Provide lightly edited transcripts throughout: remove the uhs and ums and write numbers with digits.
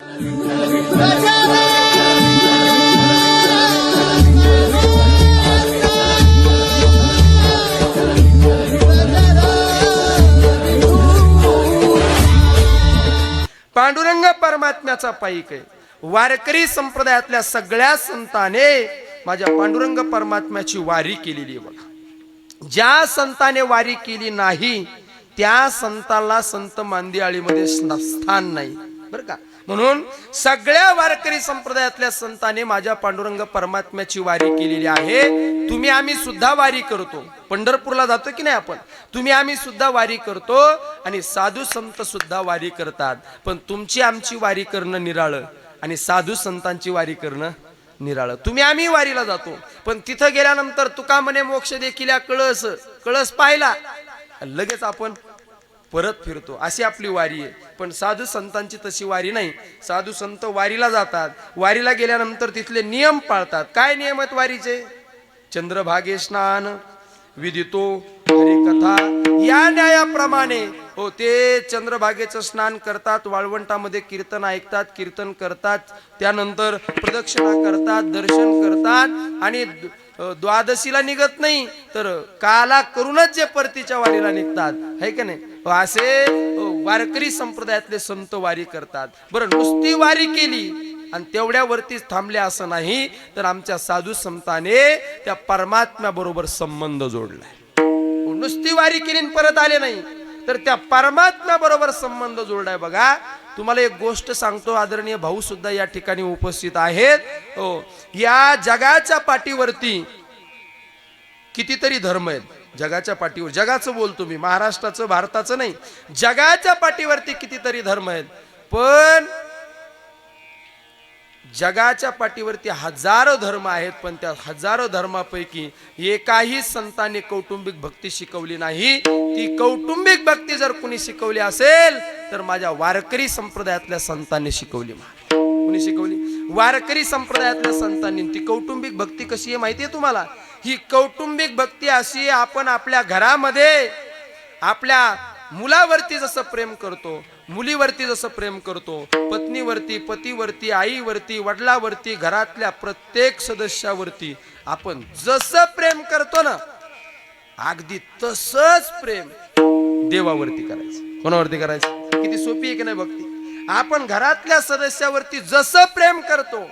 पांडुरंग परमात्म्याचा पाईक आहे. वारकरी संप्रदायातल्या सगळ्या संतांनी माझ्या पांडुरंग परमात्म्याची वारी केलेली आहे बघा. ज्या संताने वारी केली नाही त्या संतांना संत मांदियाळीमध्ये स्थान नाही बरं का. म्हणून सगळ्या वारकरी संप्रदायातल्या संतांनी माझ्या पांडुरंग परमात्म्याची वारी केलेली आहे. तुम्ही आम्ही सुद्धा वारी करतो, पंढरपूरला जातो की नाही आपण, तुम्ही आम्ही सुद्धा वारी करतो आणि साधू संत सुद्धा वारी करतात. पण तुमची आमची वारी करणं निराळं आणि साधू संतांची वारी करणं निराळं. तुम्ही आम्ही वारीला जातो पण तिथं गेल्यानंतर तुका म्हणे मोक्ष देखील कळस पाहिला लगेच आपण परत फिरतो, अशी आपली वारी आहे. पण साधू संतांची तशी वारी नाही. साधू संत वारीला जातात, वारीला गेल्यानंतर तिथले नियम पाळतात. काय नियम आहेत वारीचे? चंद्रभागे स्नान, विदितो हरिकथा, या न्यायाप्रमाणे हो ते चंद्रभागेचं स्नान करतात, वाळवंटामध्ये कीर्तन ऐकतात, कीर्तन करतात, त्यानंतर प्रदक्षिणा करतात, दर्शन करतात आणि द्वादशीला निघत नाही तर काला करूनच जे परतीच्या वारीला निघतात है का नाही. असे वारकरी संप्रदायातले संत वारी करतात. बरं, नुसती वारी केली आणि तेवढ्यावरतीच थांबले असं नाही, तर आमच्या साधू संतांनी त्या परमात्म्या बरोबर संबंध जोडलाय. नुसती वारी केली परत आले नाही तर त्या परमात्म्या बरोबर संबंध जोडलाय. बघा तुम्हाला एक गोष्ट सांगतो, आदरणीय भाऊ सुद्धा या ठिकाणी उपस्थित आहेत. हो, या जगाच्या पाठीवरती कितीतरी धर्म आहेत. जगाच्या पाठीवर, जगाचं बोलतो मी, महाराष्ट्राचं भारताचं नाही, जगाच्या पाठीवरती कितीतरी धर्म आहेत. पण जगाच्या पाठीवरती हजारो धर्म आहेत, पण त्या हजारो धर्मापैकी एकाही संतांनी कौटुंबिक भक्ती शिकवली नाही. ती कौटुंबिक भक्ती जर कुणी शिकवली असेल तर माझ्या वारकरी संप्रदायातल्या संतांनी शिकवली. कुणी शिकवली? वारकरी संप्रदायातल्या संतांनी. ती कौटुंबिक भक्ती कशी आहे माहिती आहे तुम्हाला? ही कौटुंबिक भक्ती अशी, आपण आपल्या घरामध्ये आपल्या मुलावरती जसं प्रेम करतो, मुलीवरती जसं प्रेम करतो, पत्नीवरती, पतीवरती, आईवरती, वडिलावरती, घरातल्या प्रत्येक सदस्यावरती आपण जसं प्रेम करतो ना, अगदी तसंच प्रेम देवावरती करायचं. कोणावरती करायचं? किती सोपी आहे की नाही भक्ती. आपण घरातल्या सदस्यावरती जसं प्रेम करतो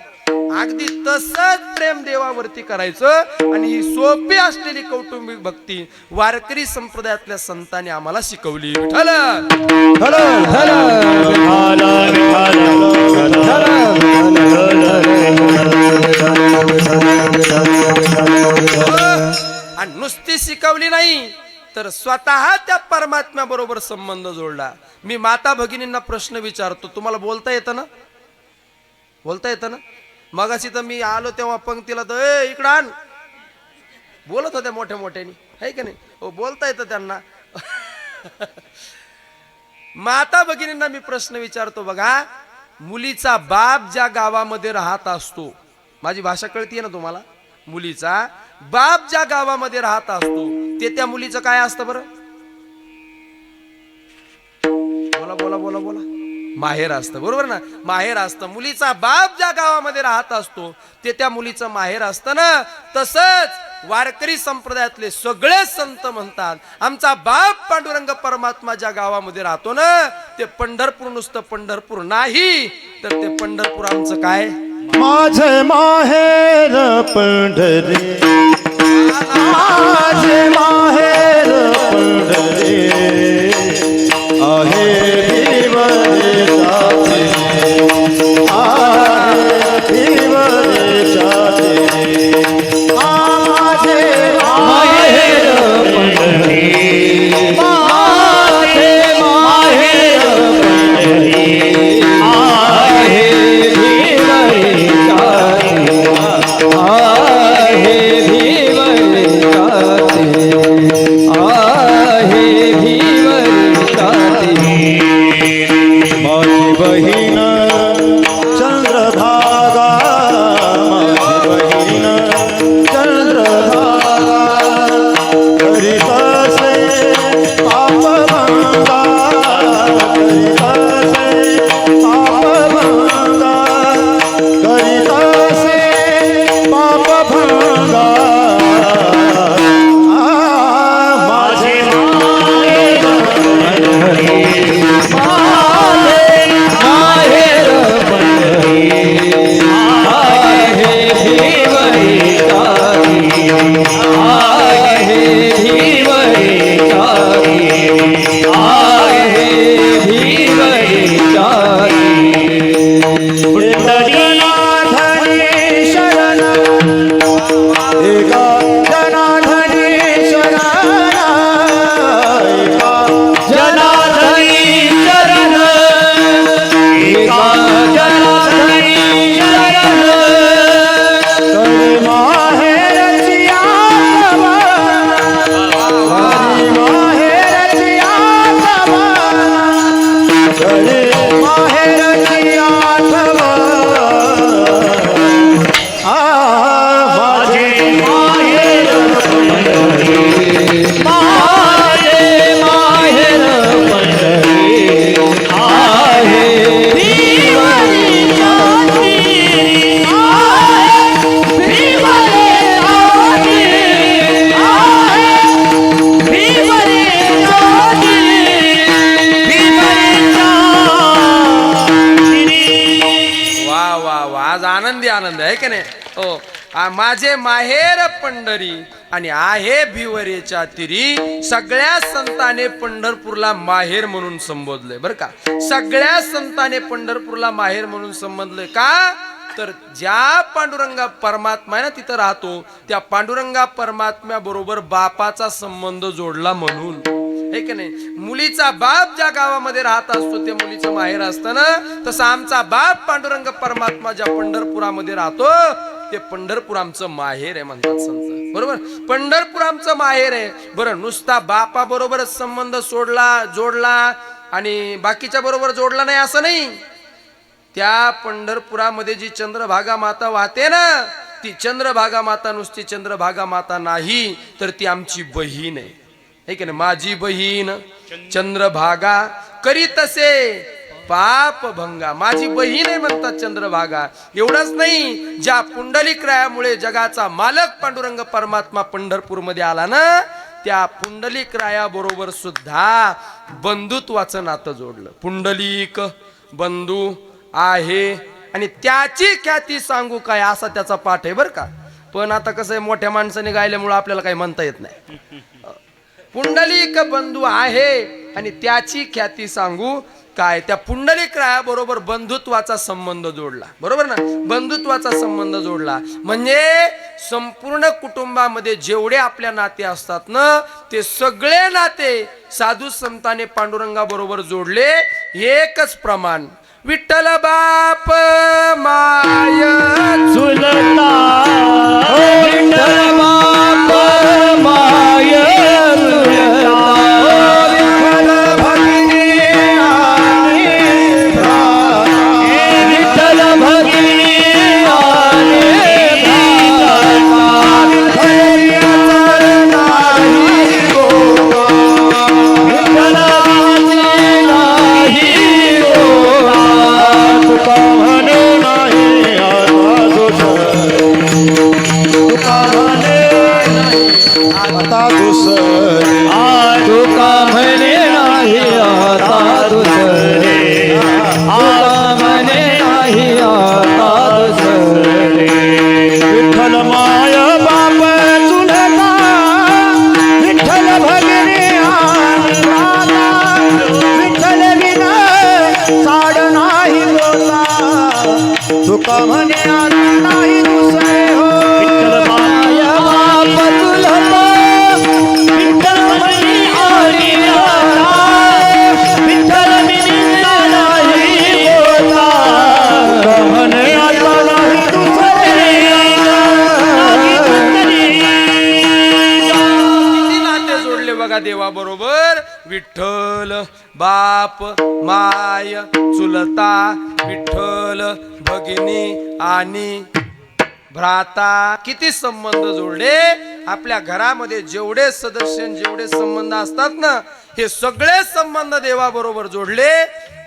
अगदी तसंच प्रेम देवावरती करायचं. आणि ही सोपी असलेली कौटुंबिक भक्ती वारकरी संप्रदायातल्या संतांनी आम्हाला शिकवली. विठ्ठल आणि नुसती शिकवली नाही तर स्वतः त्या परमात्म्या बरोबर संबंध जोडला. मी माता भगिनींना प्रश्न विचारतो, तुम्हाला बोलता येतं ना? बोलता येतं ना? मगाशी तर मी आलो तेव्हा पंक्तीला तर इकडं आण बोलत होत्या मोठ्या मोठ्यानी, है का नाही? हो, बोलता येतं त्यांना. माता भगिनींना मी प्रश्न विचारतो बघा, मुलीचा बाप ज्या गावामध्ये राहत असतो, माझी भाषा कळतीये ना तुम्हाला? मुलीचा बाप ज्या गावामध्ये राहत असतो ते त्या मुलीचं काय असतं बरं? बोला बोला बोला बोला. माहेर असतं, बरोबर ना? माहेर असतं. मुलीचा बाप ज्या गावामध्ये राहत असतो ते त्या मुलीचं माहेर असतं ना. तसंच वारकरी संप्रदायातले सगळे संत म्हणतात, आमचा बाप पांडुरंग परमात्मा ज्या गावामध्ये राहतो ना ते पंढरपूर नुसतं पंढरपूर नाही, तर ते पंढरपूर आमचं काय? माझे माहेर पंढरी, माझे माहेर पंढरी आहे. आज आनंदी आनंद आहे की नाही हो. माझे माहेर पंढरी आणि आहे भिवरेच्या तिरी. सगळ्या संतांनी पंढरपूरला माहेर म्हणून संबोधलंय बरं का. सगळ्या संतांनी पंढरपूरला माहेर म्हणून संबोधलंय का तर ज्या पांडुरंगा परमात्मा आहे ना तिथं राहतो त्या पांडुरंगा परमात्म्या बरोबर बापाचा संबंध जोडला म्हणून है की नाही. मुलीचा बाप ज्या गावामध्ये राहत असतो त्या मुलीचं माहेर असतं ना तसं आमचा बाप पांडुरंग परमात्मा ज्या पंढरपुरामध्ये राहतो ते पंढरपूर आमचं माहेर आहे म्हणतात संत बरोबर. पंढरपूर आमचं माहेर आहे. बरं नुसता बापा बरोबरच संबंध जोडला आणि बाकीच्या बरोबर जोडला नाही असं नाही. त्या पंढरपुरामध्ये जी चंद्रभागा माता वाहते ना ती चंद्रभागा माता नुसती चंद्रभागा माता नाही तर ती आमची बहीण आहे की नाही. माझी बहीण चंद्रभागा करी तसे पाप भंगा. माझी बहीण आहे म्हणतात चंद्रभागा. एवढंच नाही ज्या पुंडलिक रायामुळे जगाचा मालक पांडुरंग परमात्मा पंढरपूर मध्ये आला ना त्या पुंडलिक राया बरोबर सुद्धा बंधुत्वाचं नातं जोडलं. पुंडलिक बंधू आहे आणि त्याची ख्याती सांगू काय असा त्याचा पाठ आहे बरं का. पण आता कसं आहे मोठ्या माणसाने गायल्यामुळे आपल्याला काही म्हणता येत नाही. पुंडलिक बंधू आहे आणि त्याची ख्याती सांगू काय. त्या पुंडलिक राया बरोबर बंधुत्वाचा संबंध जोडला बरोबर ना. बंधुत्वाचा संबंध जोडला म्हणजे संपूर्ण कुटुंबामध्ये जेवढे आपल्या नाते असतात ना ते सगळे नाते साधू संतांनी पांडुरंगा बरोबर जोडले. एकच प्रमाण विठ्ठल बाप माय चुलता विठ्ठल बाप माय चुलता विठ्ठल भगिनी आणि विठ्ठल भगिनी आणि तुका म्हणे आता नाही दुसरे हो. विठ्ठल माया बाप चुलता विठ्ठल म्हणे आणि आता विठ्ठल बिना नाही बोलता. तुका म्हणे आता नाही दुसरे किती नाते जोडले बघा देवा बरोबर. विठ्ठल बाप माय चुलता विठ्ठल भगिनी आणि भ्राता किती संबंध जोडले. आपल्या घरामध्ये जेवढे सदस्य जेवढे संबंध असतात ना हे सगळे संबंध देवाबरोबर जोडले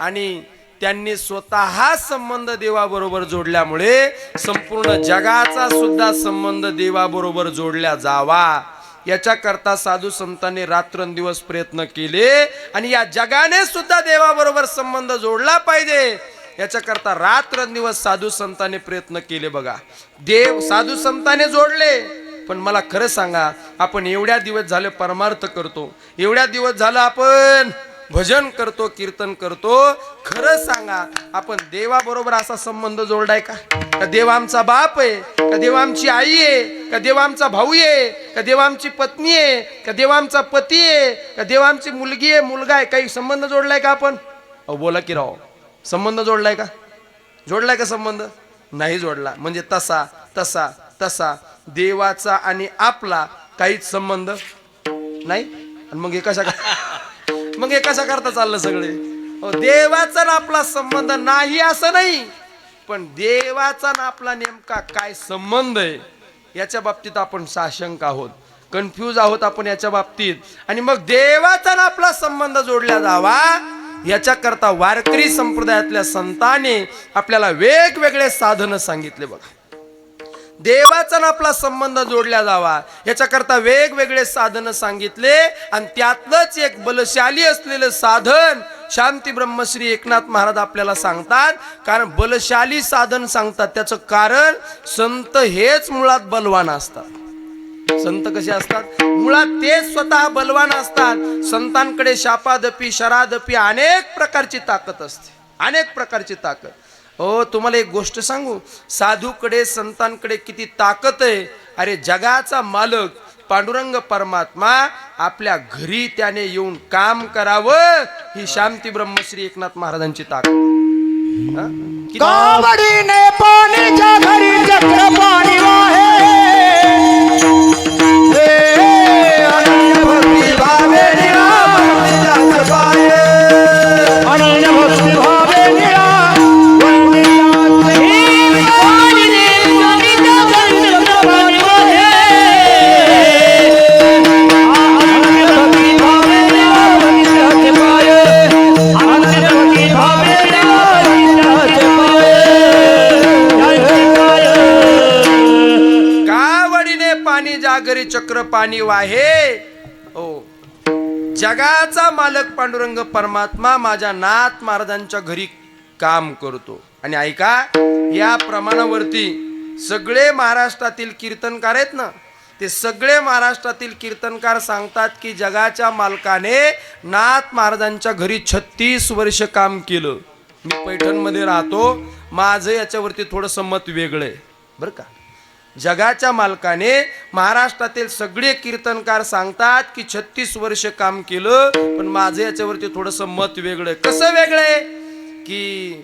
आणि त्यांनी स्वतः संबंध देवाबरोबर जोडल्यामुळे संपूर्ण जगाचा सुद्धा संबंध देवाबरोबर जोडला जावा याच्याकरता साधू संतांनी रात्रंदिवस प्रयत्न केले आणि या जगाने सुद्धा देवाबरोबर संबंध जोडला पाहिजे याच्याकरता रात्रंदिवस साधू संतांनी प्रयत्न केले बघा. देव साधू संतांनी जोडले. पण मला खरं सांगा आपण एवढ्या दिवस झाले परमार्थ करतो एवढ्या दिवस झालं आपण भजन करतो कीर्तन करतो खरं सांगा आपण देवाबरोबर असा संबंध जोडलाय का. का देव आमचा बाप आहे का देव आमची आई आहे का देव आमचा भाऊ आहे का देव आमची पत्नी आहे का देव आमचा पती आहे का देव आमची मुलगी आहे मुलगा आहे. काही संबंध जोडलाय का आपण. अहो बोला की राव संबंध जोडलाय का. जोडलाय का संबंध नाही जोडला. म्हणजे तसा तसा तसा देवाचा आणि आपला काहीच संबंध नाही. आणि मग हे कशा करता चाललं सगळे. देवाचा ना आपला संबंध नाही असं नाही पण देवाचा ना आपला नेमका काय संबंध आहे याच्या बाबतीत आपण साशंक आहोत कन्फ्यूज आहोत आपण याच्या बाबतीत. आणि मग देवाचा ना आपला संबंध जोडला जावा याच्याकरता वारकरी संप्रदायातल्या संतांनी आपल्याला वेगवेगळे साधन सांगितले बघा. देवाचा आणि आपला संबंध जोडला जावा याच्याकरता वेगवेगळे साधन सांगितले आणि त्यातलंच एक बलशाली असलेलं साधन शांती ब्रह्मश्री एकनाथ महाराज आपल्याला सांगतात. कारण बलशाली साधन सांगतात त्याचं कारण संत हेच मुळात बलवान असतात. संत कसे असतात? मुळात ते स्वतः बलवान असतात. संतांकडे शापादपी शरादपी अनेक प्रकारची ताकद असते, अनेक प्रकारची ताकद. हो, तुम्हाला एक गोष्ट सांगू, साधूकडे संतांकडे किती ताकद आहे. अरे जगाचा मालक पांडुरंग परमात्मा आपल्या घरी त्याने येऊन काम करावं ही शांती ब्रह्मश्री एकनाथ महाराजांची ताकद. कावडीने पाणीच्या घरी चक्र पाणी वाहे, अनन्य भक्ती भावे निळा वंदिताच पाय, अनन्य भक्ती भावे निळा वंदिताच ही कावडीने पाणीच्या घरी चक्र पाणी वाहे, अनन्य भक्ती भावे निळा वंदिताच पाय, अनन्य भक्ती भावे निळा वंदिताच पाय. कावडीने पाणी जागरी चक्र पाणी वाहे. ओ जगाचा मालक पांडुरंग परमात्मा माझ्या नाथ महाराजांच्या घरी काम करतो. आणि ऐका, या प्रमाणावरती सगळे महाराष्ट्रातील कीर्तनकार आहेत ना, ते सगळे महाराष्ट्रातील कीर्तनकार सांगतात की जगाच्या मालकाने नाथ महाराजांच्या घरी 36 वर्ष काम केलं. मी पैठणमध्ये राहतो, माझं याच्यावरती थोडंसं मत वेगळं आहे बरं का. जगाच्या मालकाने महाराष्ट्रातील सगळे कीर्तनकार सांगतात की 36 वर्ष काम केलं, पण माझं याच्यावरती थोडंसं मत वेगळं आहे. कसं वेगळं आहे? की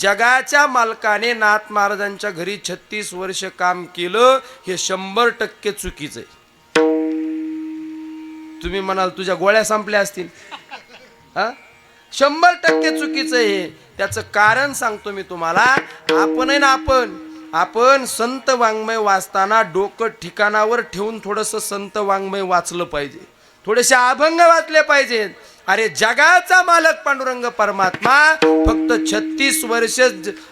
जगाच्या मालकाने नाथ महाराजांच्या घरी 36 वर्ष काम केलं हे 100% चुकीचं आहे. तुम्ही म्हणाल तुझ्या गोळ्या संपल्या असतील. 100% चुकीचं आहे हे. त्याचं कारण सांगतो मी तुम्हाला. आपण संत वाङ्मय वाचताना डोकं ठिकाणावर ठेवून थोडंसं संत वाङ्मय वाचलं पाहिजे, थोडेसे अभंग वाचले पाहिजेत. अरे जगाचा मालक पांडुरंग परमात्मा फक्त 36 वर्ष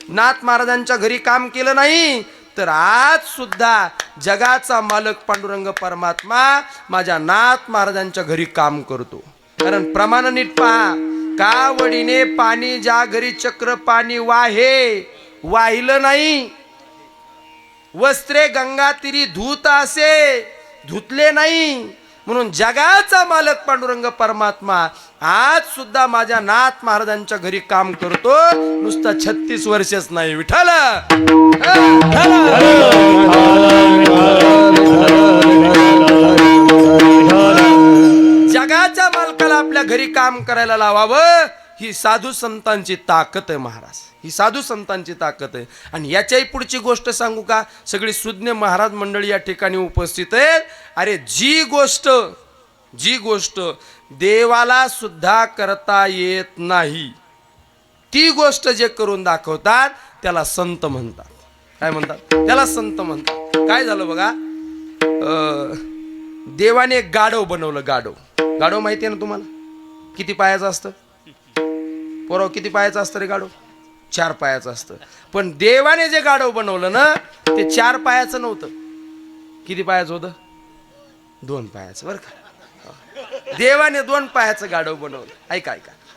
नाथ महाराजांच्या घरी काम केलं नाही, तर आज सुद्धा जगाचा मालक पांडुरंग परमात्मा माझ्या नाथ महाराजांच्या घरी काम करतो. कारण प्रमाण नीट पहा. कावडीने पाणी ज्या घरी चक्र पाणी वाहे, वाहिलं नाही. वस्त्रे गंगा तिरी धूत असे, धुतले नाही. म्हणून जगाचा मालक पांडुरंग परमात्मा आज सुद्धा माझ्या नाथ महाराजांच्या घरी काम करतो. नुसतं 36 वर्षच नाही. विठ्ठल जगाच्या मालकाला आपल्या घरी काम करायला लावावं ही साधू संतांची ताकद आहे महाराज. ही साधू संतांची ताकद आहे. आणि याच्याही पुढची गोष्ट सांगू का? सगळी सुज्ञ महाराज मंडळी या ठिकाणी उपस्थित आहेत. अरे जी गोष्ट देवाला सुद्धा करता येत नाही, ती गोष्ट जे करून दाखवतात त्याला संत म्हणतात. काय म्हणतात? त्याला संत म्हणतात. काय झालं बघा, देवाने एक गाढव बनवलं. गाढव माहिती आहे ना तुम्हाला? किती पायाचं असतं? पोराव, किती पायाचं असतं रे गाढव? 4 पायाचं असतं. पण देवाने जे गाढव बनवलं ना, ते 4 पायाचं नव्हतं. किती पायाचं होतं? 2 पायाचं. बरं का? देवाने 2 पायाचं गाढव बनवलं. ऐका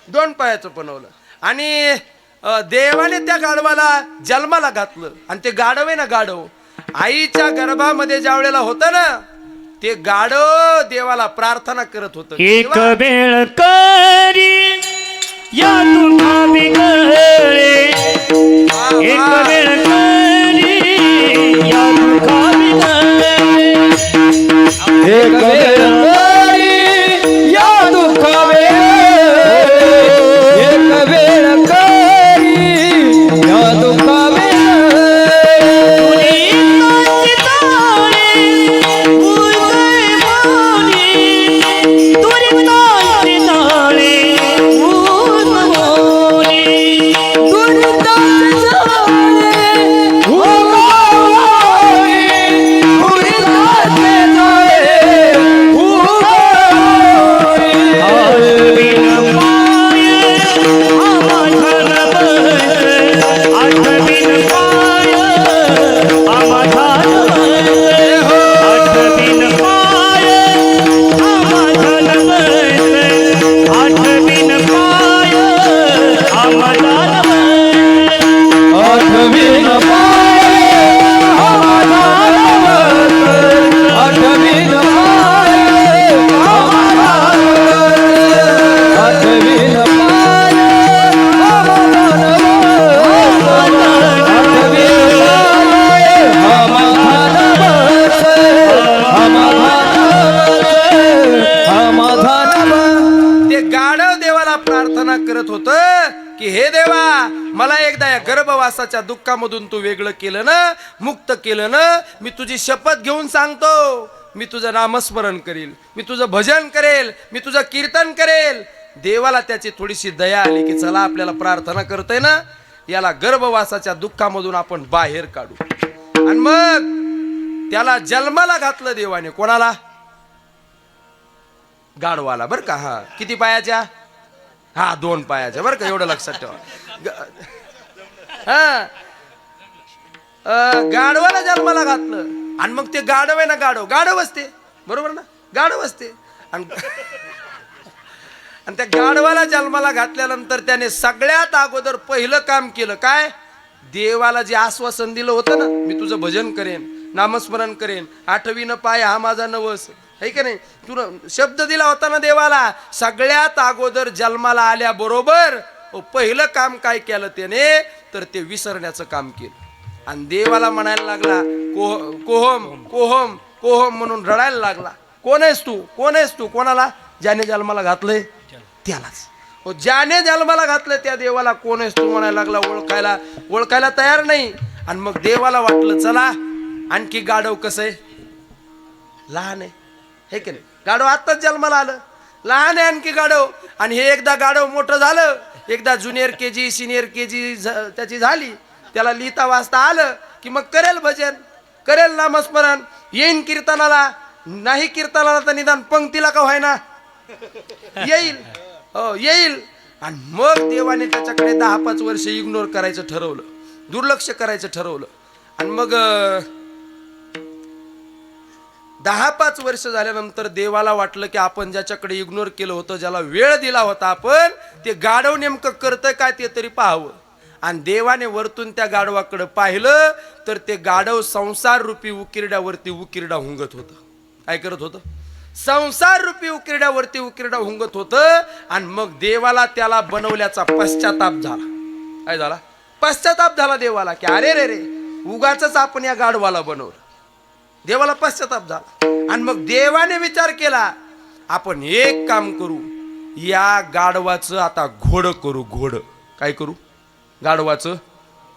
2 पायाचं बनवलं. आणि देवाने त्या गाढवाला जन्माला घातलं. आणि ते गाढव आहे ना, गाढव आईच्या गर्भामध्ये ज्या वेळेला होतं ना, ते गाढव देवाला प्रार्थना करत होतं. एक वेळ करी या तुझा बिगळे, एक वेळ करी या तुझा बिगळे, एक वेळ करी या तुझा बिगळे, एक वेळ करी या तुझा बिगळे. गर्भवासाच्या दुःखामधून तू वेगळं केलं ना, मुक्त केलं ना, मी तुझी शपथ घेऊन सांगतो, मी तुझं नामस्मरण करेल, मी तुझं भजन करेल, मी तुझं कीर्तन करेल. देवाला त्याची थोडीशी दया आली की चला आपल्याला प्रार्थना करतोय ना, याला गर्भवासाच्या दुःखामधून आपण बाहेर काढू. आणि मग त्याला जन्माला घातलं देवाने. कोणाला? गाढवाला. बर का? हा, किती पायाच्या? हा, 2 पायाच्या. बर का? एवढं लक्षात ठेवा. हा, गाढवाला जन्माला घातलं. आणि मग ते गाढव आहे ना, गाढव असते, बरोबर ना, गाढव असते. आणि त्या गाढवाला जन्माला घातल्यानंतर त्याने सगळ्यात अगोदर पहिलं काम केलं काय? देवाला जे आश्वासन दिलं होतं ना, मी तुझं भजन करेन, नामस्मरण करेन, 8वीनं पाय हा माझा नवस, है की नाही, तुला शब्द दिला होता ना देवाला. सगळ्यात अगोदर जन्माला आल्याबरोबर पहिलं काम काय केलं त्याने? तर ते विसरण्याचं काम केलं. आणि देवाला म्हणायला लागला, कोहम कोहम कोहम म्हणून रडायला लागला. कोण आहेस तू? कोण आहेस तू? कोणाला? ज्याने जन्माला घातलंय त्यालाच. ज्याने जन्माला घातलं त्या देवाला कोण आहेस तू म्हणायला लागला. ओळखायला तयार नाही. आणि मग देवाला वाटलं चला आणखी गाढव कसं आहे, लहान आहे, हे की नाही, गाढव आत्ताच जन्माला आलं, लहान आहे आणखी गाढव. आणि हे एकदा गाढव मोठं झालं, एकदा ज्युनियर KG सिनियर KG त्याची झाली, त्याला लिहिता वाचता आलं की मग करेल भजन, करेल नामस्मरण, येईन कीर्तनाला, नाही कीर्तनाला तर निदान पंक्तीला का व्हायना येईल. हो, येईल. आणि मग देवाने त्याच्याकडे 10-5 वर्ष इग्नोर करायचं ठरवलं, दुर्लक्ष करायचं ठरवलं. आणि मग 10-5 वर्ष झाल्यानंतर देवाला वाटलं की आपण ज्याच्याकडे इग्नोर केलं होतं, ज्याला वेळ दिला होता आपण, ते गाढव नेमकं करतंय काय ते तरी पाहावं. आणि देवाने वरतून त्या गाढवाकडे पाहिलं तर ते गाढव संसार रूपी उकिरड्यावरती उकिरडा हुंगत होतं. काय करत होतं? संसार रूपी उकिरड्यावरती उकिरडा हुंगत होतं. आणि मग देवाला त्याला बनवल्याचा पश्चाताप झाला. काय झाला? पश्चाताप झाला देवाला की अरे रे रे, उगाचच आपण या गाढवाला बनवलं. देवाला पश्चाताप झाला. आणि मग देवाने विचार केला, आपण एक काम करू, या गाढवाचं आता घोडं करू. घोडं. काय करू? गाढवाचं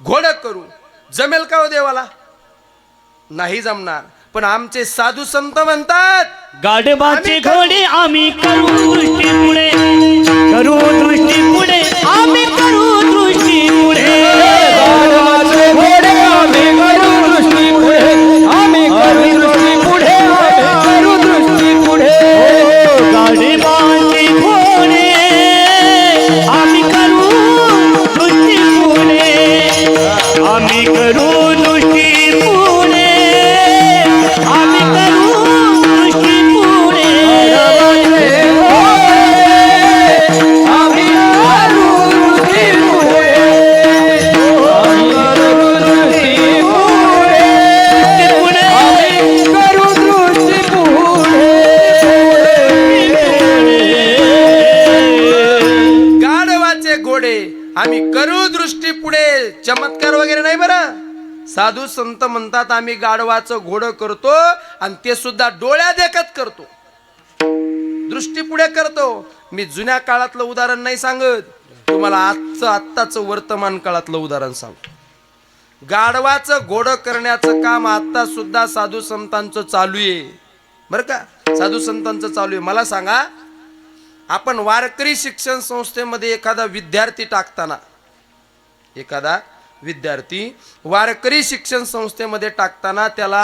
घोडं करू. जमेल का हो देवाला? नाही जमणार. पण आमचे साधू संत म्हणतात, गाढवाचे घोडे आम्ही करू दृष्टी पुढे, करू दृष्टी पुढे, आम्ही करू दृष्टी पुढे. गाढवाचे घोडे आम्ही करू दृष्टी पुढे, आम्ही करू दृष्टी पुढे, आम्ही करू दृष्टी पुढे. गाढवाचे घोडे आम्ही करू दृष्टी पुढे, आम्ही करू दृष्टी पुढे, आम्ही करू दृष्टी पुढे. आम्ही करू दृष्टी पुढे, आम्ही करू दृष्टी पुढे, आम्ही करू दृष्टी पुढे. गाढवाचे घोडे आम्ही करू दृष्टी पुढे. चमत्कार वगैरे नाही बरं. साधू संत म्हणतात आम्ही गाढवाचं घोडं करतो आणि ते सुद्धा डोळ्या देखत करतो, दृष्टी पुढे करतो. मी जुन्या काळातलं उदाहरण नाही सांगत, तुम्हाला आत्ताचं वर्तमान काळातलं उदाहरण सांगतो. गाढवाचं घोडं करण्याचं काम आता सुद्धा साधू संतांचं चालू आहे बरं का. साधू संतांचं चालू आहे. मला सांगा, आपण वारकरी शिक्षण संस्थेमध्ये एखादा विद्यार्थी टाकताना, एखादा विद्यार्थी वारकरी शिक्षण संस्थेमध्ये टाकताना त्याला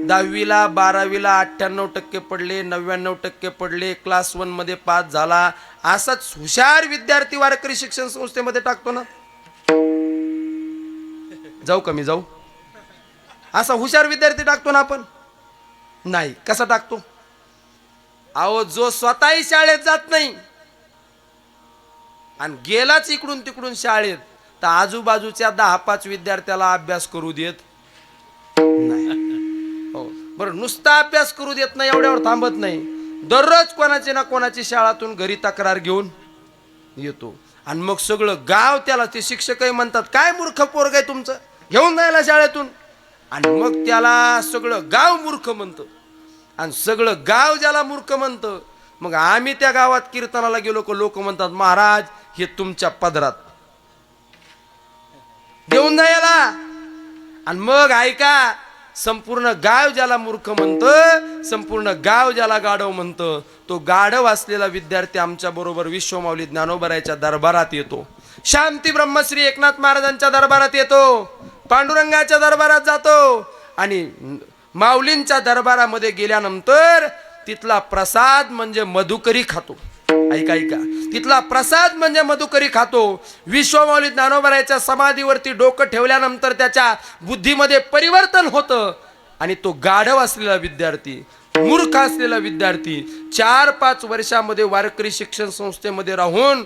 10वीला 12वीला 98% पडले, 99% पडले, क्लास 1 मध्ये पास झाला, असाच हुशार विद्यार्थी वारकरी शिक्षण संस्थेमध्ये टाकतो ना. जाऊ कमी जाऊ, असा हुशार विद्यार्थी टाकतो ना आपण? नाही. कसा टाकतो? अहो, जो स्वतःही शाळेत जात नाही आणि गेलाच इकडून तिकडून शाळेत, तर आजूबाजूच्या 10-5 विद्यार्थ्याला अभ्यास करू देत नाही. हो बरं, नुसता अभ्यास करू देत नाही एवढ्यावर थांबत नाही. दररोज कोणाची ना कोणाची शाळातून घरी तक्रार घेऊन येतो. आणि मग सगळं गाव त्याला, ते शिक्षकही म्हणतात काय मूर्ख पोरग आहे तुमचं, घेऊन जायला शाळेतून. आणि मग त्याला सगळं गाव मूर्ख म्हणतं. आणि सगळं गाव ज्याला मूर्ख म्हणतं, मग आम्ही त्या गावात कीर्तनाला गेलो की लोक म्हणतात महाराज हे तुमच्या पदरात, देऊन जा याला. आणि मग ऐका, संपूर्ण गाव ज्याला मूर्ख म्हणतं, संपूर्ण गाव ज्याला गाढव म्हणतं, तो गाढव असलेला विद्यार्थी आमच्या बरोबर विश्वमाऊली ज्ञानोबराच्या दरबारात येतो, शांती ब्रह्मश्री एकनाथ महाराजांच्या दरबारात येतो, पांडुरंगाच्या दरबारात जातो. आणि माऊलींच्या दरबारामध्ये गेल्यानंतर तिथला प्रसाद म्हणजे मधुकरी खातो. ऐका ऐका, तिथला प्रसाद म्हणजे मधुकरी खातो. विश्वमाऊली ज्ञानोबराच्या समाधीवरती डोकं ठेवल्यानंतर त्याच्या बुद्धीमध्ये परिवर्तन होतं आणि तो गाढव असलेला विद्यार्थी, मूर्ख असलेला विद्यार्थी 4-5 वर्षामध्ये वारकरी शिक्षण संस्थेमध्ये राहून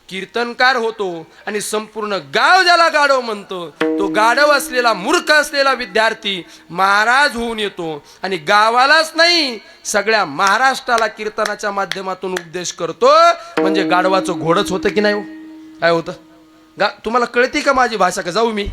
कीर्तनकार होतो. आणि संपूर्ण गाव ज्याला गाढव म्हणतो, तो गाढव असलेला मूर्ख असलेला विद्यार्थी महाराज होऊन येतो. आणि गावालाच नाही, सगळ्या महाराष्ट्राला कीर्तनाच्या माध्यमातून उपदेश करतो. म्हणजे गाढवाचं घोडच होतं की नाही हो? काय होतं? तुम्हाला कळते का माझी भाषा? का जाऊ मी?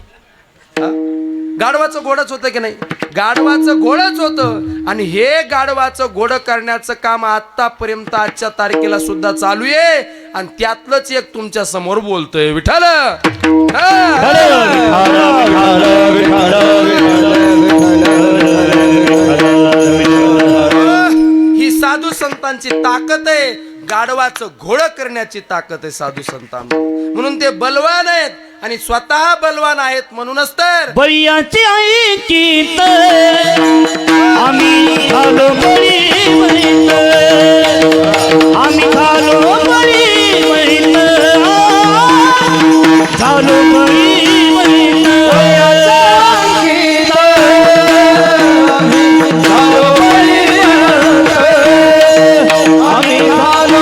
गाढवाचं घोडच होतं की नाही? गाढवाचं घोडच होतं. आणि हे गाढवाचं घोडं करण्याचं काम आतापर्यंत आजच्या तारखेला सुद्धा चालू आहे. आणि त्यातलंच एक तुमच्या समोर बोलतोय, विठ्ठल. ही साधू संतांची ताकद आहे, गाढवाचं घोडं करण्याची ताकद आहे साधू संतांना. म्हणून ते बलवान आहेत आणि स्वतः बलवान आहेत. म्हणूनच तर बळीयाची ऐकी तर आम्ही झालो बळी म्हैत, आम्ही झालो बळी म्हैत, झालो बळी म्हैत. आम्ही झालो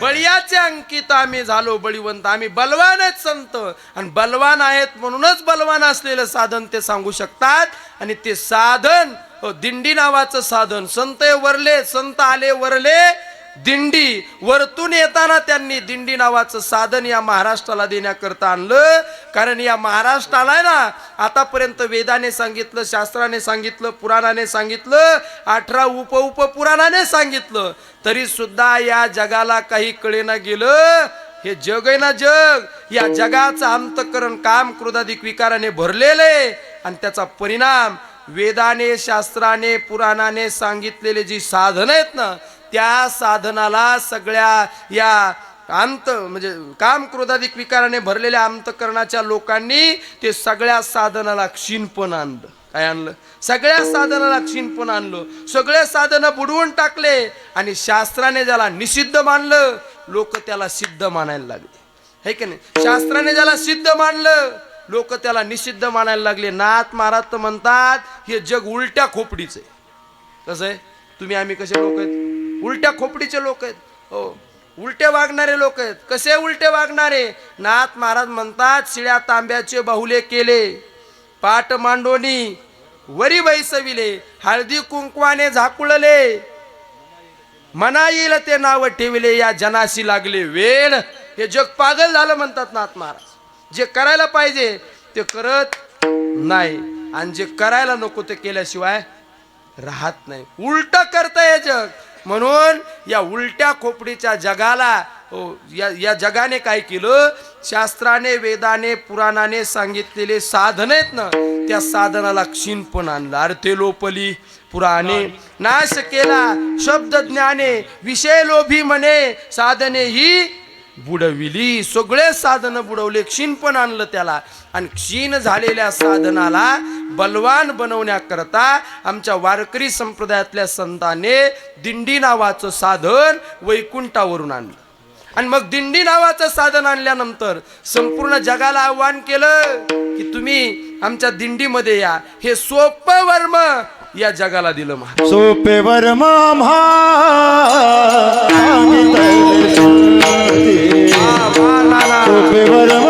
बळीयाचे अंकित आम्ही झालो बळीवंत. आम्ही बलवान आहेत संत, आणि बलवान आहेत म्हणूनच बलवान असलेलं साधन ते सांगू शकतात. आणि ते साधन दिंडी नावाचं साधन. संत वरले, संत आले वरले दिंडी. वरतून येताना त्यांनी दिंडी नावाचं साधन या महाराष्ट्राला देण्याकरता आणलं. कारण या महाराष्ट्राला आहे ना, आतापर्यंत वेदाने सांगितलं, शास्त्राने सांगितलं, पुराणाने सांगितलं, 18 उपपुराणाने सांगितलं, तरी सुद्धा या जगाला काही कळेना गेलं. हे जग आहे ना, जग, या जगाचं अंतःकरण काम क्रोधाधिक विकाराने भरलेले. आणि त्याचा परिणाम वेदाने, शास्त्राने, पुराणाने सांगितलेले जी साधन आहेत ना, त्या साधनाला सगळ्या या म्हणजे काम क्रोधाधिक विकाराने भरलेल्या अंतःकरणाच्या लोकांनी ते सगळ्या साधनाला क्षीणपण आणलं. काय आणलं? सगळ्या साधनाला क्षीणपण आणलं. सगळे साधनं बुडवून टाकले. आणि शास्त्राने ज्याला निषिद्ध मानलं, लोक त्याला सिद्ध मानायला लागले. है की नाही? शास्त्राने ज्याला सिद्ध मानलं, लोक त्याला निषिद्ध मानायला लागले. नाथ महाराज तर म्हणतात, हे जग उलट्या खोपडीचे. कसं आहे? तुम्ही आम्ही कसे लोक आहेत? उलट्या खोपडीचे लोक आहेत. हो, उलटे वागणारे लोक आहेत. कसे उलटे वागणारे? नाथ महाराज म्हणतात, शिळ्या तांब्याचे बाहुले केले, पाट मांडोनी वरी बैसविले, हळदी कुंकवाने झाकुळले, मना येईल ते नाव ठेवले, या जनाशी लागले वेळ. हे जग पागल झालं म्हणतात नाथ महाराज. जे करायला पाहिजे ते करत नाही, आणि जे करायला नको ते केल्याशिवाय राहत नाही. उलट करतंय हे जग. म्हणून या उलट्या खोपडीच्या जगाला या जगाने काय केलं? शास्त्राने, वेदाने, पुराणाने सांगितलेले साधन आहेत ना, त्या साधनाला क्षीणपण आणलं. अर्थे लोपली पुराणे, नाश केला शब्द ज्ञाने, विषय लोभी म्हणे, साधने ही बुडविली. सगळे साधन बुडवले, क्षीणपण आणलं त्याला. आणि क्षीण झालेल्या साधनाला बलवान बनवण्याकरता आमच्या वारकरी संप्रदायातल्या संतांनी दिंडी नावाचं साधन वैकुंठावरून आणलं. आणि मग दिंडी नावाचं साधन आणल्यानंतर संपूर्ण जगाला आव्हान केलं की तुम्ही आमच्या दिंडीमध्ये या. हे सोपं वर्म या जगाला दिलं महाराज. सोपे वर्म सोपे वर्म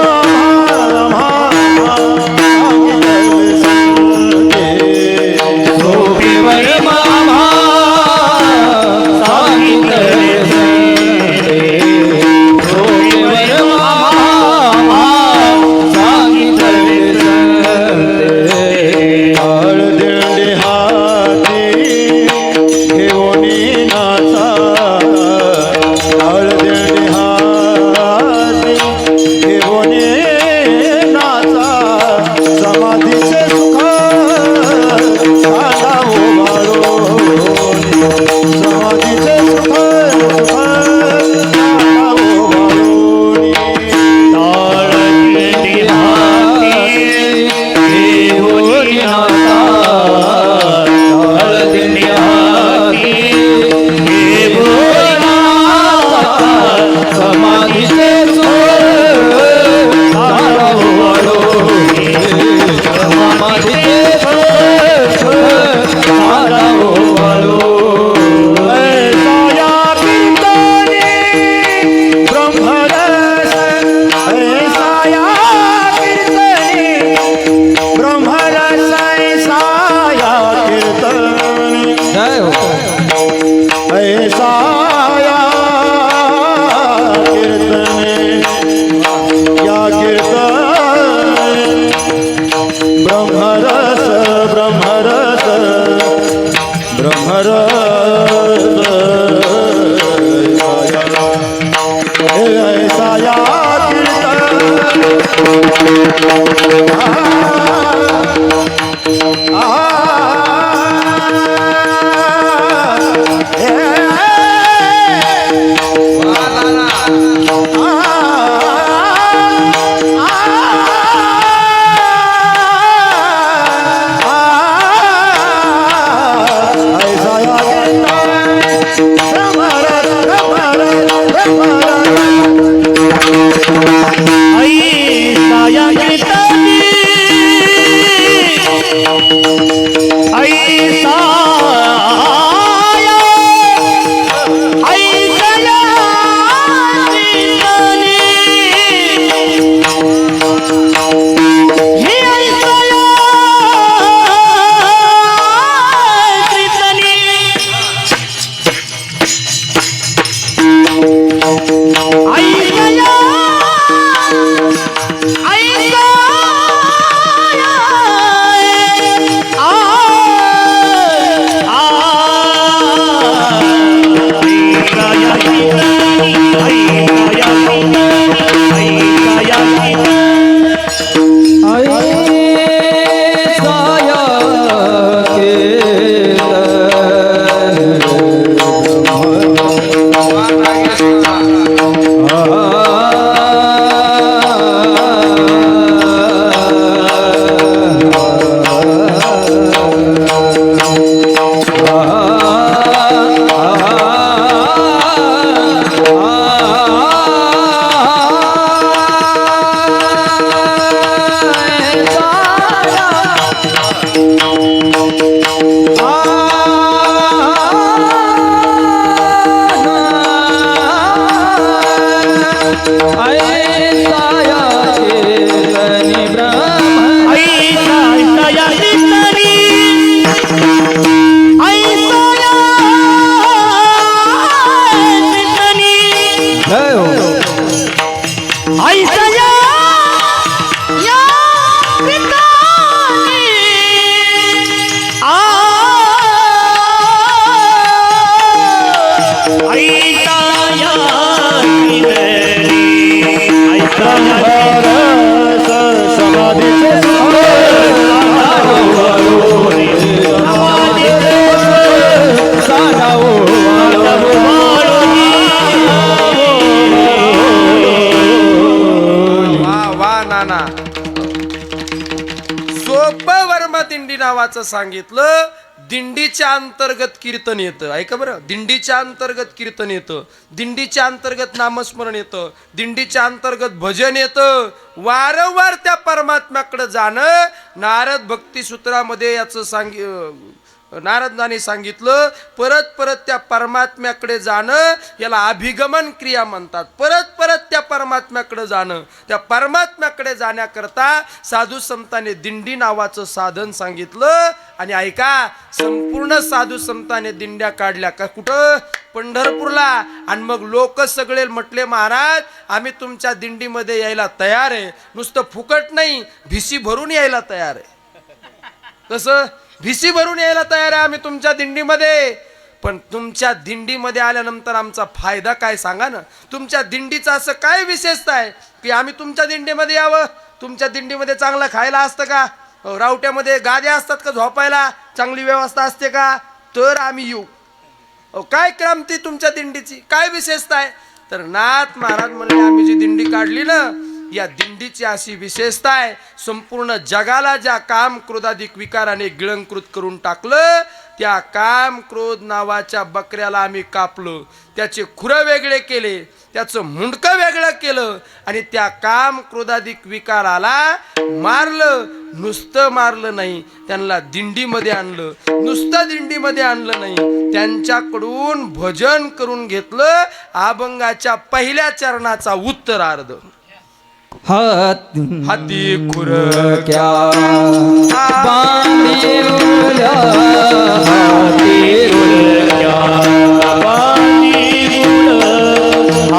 नावाचं सांगितलं. दिंडीच्या अंतर्गत कीर्तन येतं. ऐका बरं, दिंडीच्या अंतर्गत कीर्तन येतं, दिंडीच्या अंतर्गत नामस्मरण येतं, दिंडीच्या अंतर्गत भजन येतं. वारंवार त्या परमात्म्याकडे जाणं. नारद भक्तिसूत्रामध्ये याचं नारदाने सांगितलं, परत परत त्या परमात्म्याकडे जाणं याला अभिगमन क्रिया म्हणतात. परत परत त्या परमात्म्याकडे जाणं. त्या परमात्म्याकडे जाण्याकरता साधू संतांनी दिंडी नावाचं साधन सांगितलं. आणि ऐका, संपूर्ण साधू संतांनी दिंड्या काढल्या का कुठं? पंढरपूरला. आणि मग लोक सगळे म्हटले, महाराज आम्ही तुमच्या दिंडीमध्ये यायला तयार आहे. नुसतं फुकट नाही, भिशी भरून यायला तयार आहे. कसं? भिशी भरून यायला तयार आहे आम्ही तुमच्या दिंडीमध्ये. पण तुमच्या दिंडीमध्ये आल्यानंतर आमचा फायदा काय सांगा ना? तुमच्या दिंडीचा असं काय विशेषता आहे की आम्ही तुमच्या दिंडीमध्ये यावं? तुमच्या दिंडीमध्ये चांगलं खायला असतं का? रावट्यामध्ये गाद्या असतात का झोपायला? चांगली व्यवस्था असते का? तर आम्ही येऊ. काय क्रांती तुमच्या दिंडीची? काय विशेषता आहे? तर नाथ महाराज म्हणले, आम्ही जी दिंडी काढली ना, या दिंडीची अशी विशेषता आहे, संपूर्ण जगाला ज्या काम क्रोधाधिक विकाराने गिळंकृत करून टाकलं, त्या काम क्रोध नावाच्या बकऱ्याला आम्ही कापलं, त्याचे खुरं वेगळे केले, त्याचं मुंडकं वेगळं केलं आणि त्या काम क्रोधाधिक विकाराला मारलं. नुसतं मारलं नाही, त्यांना दिंडीमध्ये आणलं. नुसतं दिंडीमध्ये आणलं नाही, त्यांच्याकडून भजन करून घेतलं. अभंगाच्या पहिल्या चरणाचा उत्तरार्ध. हाती खुरक्या बांधिवल्या, हाती खुरक्या बांधिवल्या,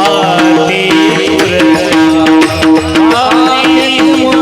हाती खुरक्या, हाती खुरक्या.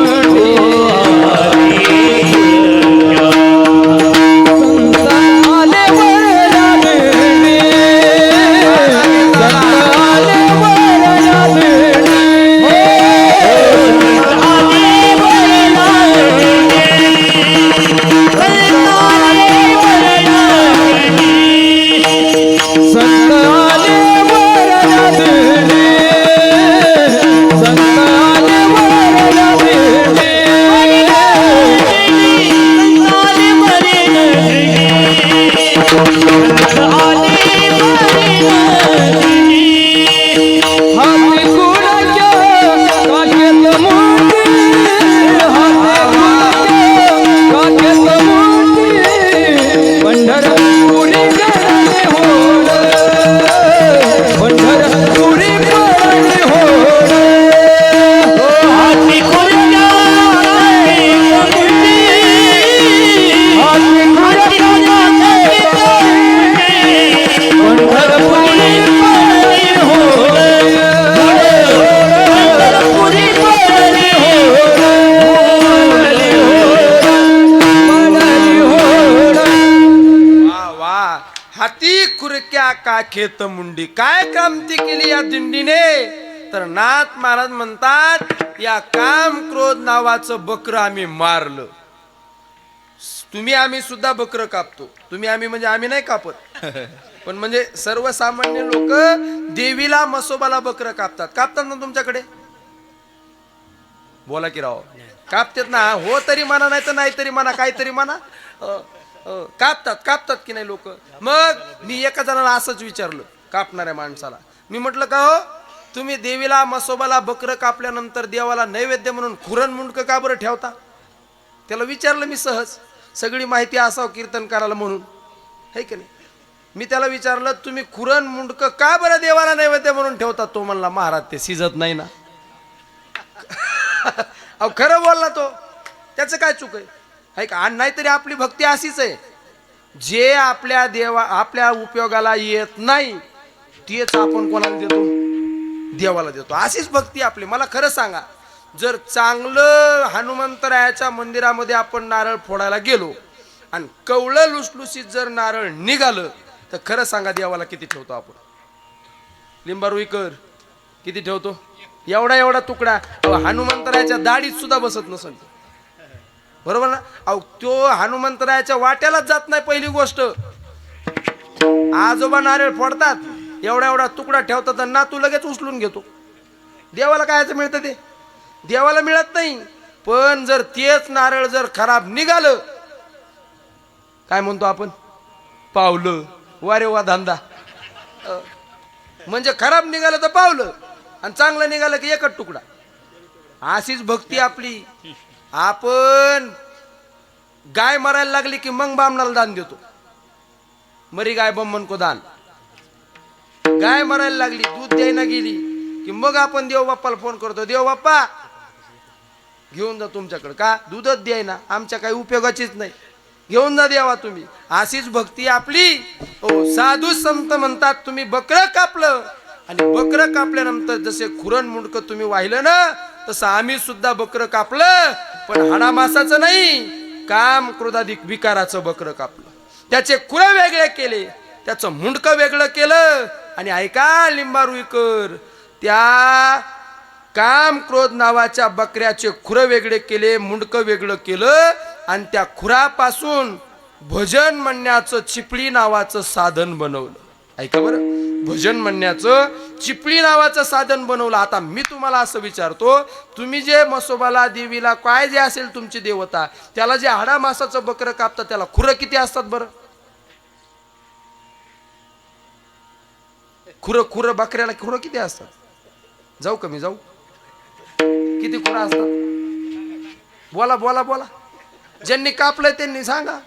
खुरक्या का खेत मुंडी. काय क्रांती केली या दिंडीने, तर नाथ महाराज म्हणतात या काम क्रोध नावाचं बकरं आम्ही मारलं. तुम्ही आम्ही सुद्धा बकरं कापतो. तुम्ही आम्ही म्हणजे आम्ही नाही कापत, पण म्हणजे सर्वसामान्य लोक देवीला मसोबाला बकरं कापतात ना तुमच्याकडे? बोला की राव, कापतात ना? हो तरी म्हणा, नाही तर नाही तरी म्हणा, काहीतरी म्हणा. कापतात की नाही लोक? मग मी एका जणाला असंच विचारलं, कापणाऱ्या माणसाला. मी म्हटलं का हो, तुम्ही देवीला मसोबाला बकरं कापल्यानंतर देवाला नैवेद्य म्हणून खुरण मुंडकं का बरं ठेवता? त्याला विचारलं मी सहज, सगळी माहिती असावं कीर्तन करायला म्हणून, है की नाही? मी त्याला विचारलं तुम्ही खुरण मुंडकं का बरं देवाला नैवेद्य म्हणून ठेवता? तो म्हणला महाराज ते शिजत नाही ना. अहो खरं बोलला तो, त्याचं काय चूक आहे का? आणि नाहीतरी आपली भक्ती अशीच आहे, जे आपल्या उपयोगाला येत नाही तेच आपण कोणाला देतो? देवाला देतो. अशीच भक्ती आपली. मला खरं सांगा, जर चांगलं हनुमंतरायाच्या मंदिरामध्ये आपण नारळ फोडायला गेलो आणि कवळं लुसलुसीत जर नारळ निघालं, तर खरं सांगा देवाला किती ठेवतो आपण? लिंबारुईकर किती ठेवतो? एवढा तुकडा. हनुमंतरायाच्या दाढीत सुद्धा बसत नसेल, बरोबर ना? अहो तो हनुमंतरायाच्या वाट्यालाच जात नाही. पहिली गोष्ट, आजोबा नारळ फोडतात, एवढा तुकडा ठेवतात आणि नातू लगेच उचलून घेतो. देवाला कायचं मिळतं? ते देवाला मिळत नाही. पण जर तेच नारळ जर खराब निघालं, काय म्हणतो आपण? पावलं. वारे वा धंदा. म्हणजे खराब निघालं तर पावलं, आणि चांगलं निघालं की एकच तुकडा. अशीच भक्ती आपली. आपण गाय मरायला लागली की मग बामणाला दान देतो. मरी गाय बम्मन को दान. गाय मरायला लागली, दूध द्यायला गेली की मग आपण देव बाप्पाला फोन करतो, देव बाप्पा घेऊन जा तुमच्याकडे. का? दूधच द्यायना, आमच्या काही उपयोगाचीच नाही, घेऊन जा देवा तुम्ही. अशीच भक्ती आपली. साधू संत म्हणतात तुम्ही बकरं कापलं, आणि बकरं कापल्यानंतर जसे खुरण मुंडकं तुम्ही वाहिलं ना, तसं आम्ही सुद्धा बकरं कापलं, पण हाडामासाचं नाही, काम क्रोधाधिक विकाराचं बकरं कापलं. त्याचे खुरं वेगळे केले, त्याचं मुंडकं वेगळं केलं. आणि ऐका लिंबारुईकर, त्या काम क्रोध नावाच्या बकऱ्याचे खुरं वेगळे केले, मुंडकं वेगळं केलं, आणि त्या खुरापासून भजन म्हणण्याचं चिपळी नावाचं साधन बनवलं. ऐका बरं, भजन म्हणण्याचं चिपळी नावाचं साधन बनवलं. आता मी तुम्हाला असं विचारतो, तुम्ही जे मसोबाला देवीला काय जे असेल तुमची देवता, त्याला जे हाडा मासाचं बकरं कापतात, त्याला खुरं किती असतात बरं? खुरं बकऱ्याला खुरं किती असतात? जाऊ का मी जाऊ? किती खुरं असतात? बोला. ज्यांनी कापलंय त्यांनी सांगा,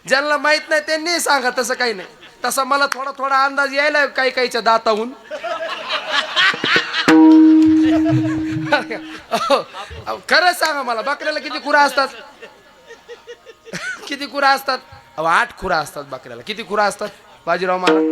ज्यांना माहित नाही त्यांनी सांगा. तसं काही नाही. तसा मला थोडा अंदाज यायला काहीच्या दाताहून. खरं सांगा मला, बकऱ्याला किती खुरा असतात? किती खुरा असतात? 8 खुरा असतात बकऱ्याला. किती खुरा असतात बाजीराव महाराज?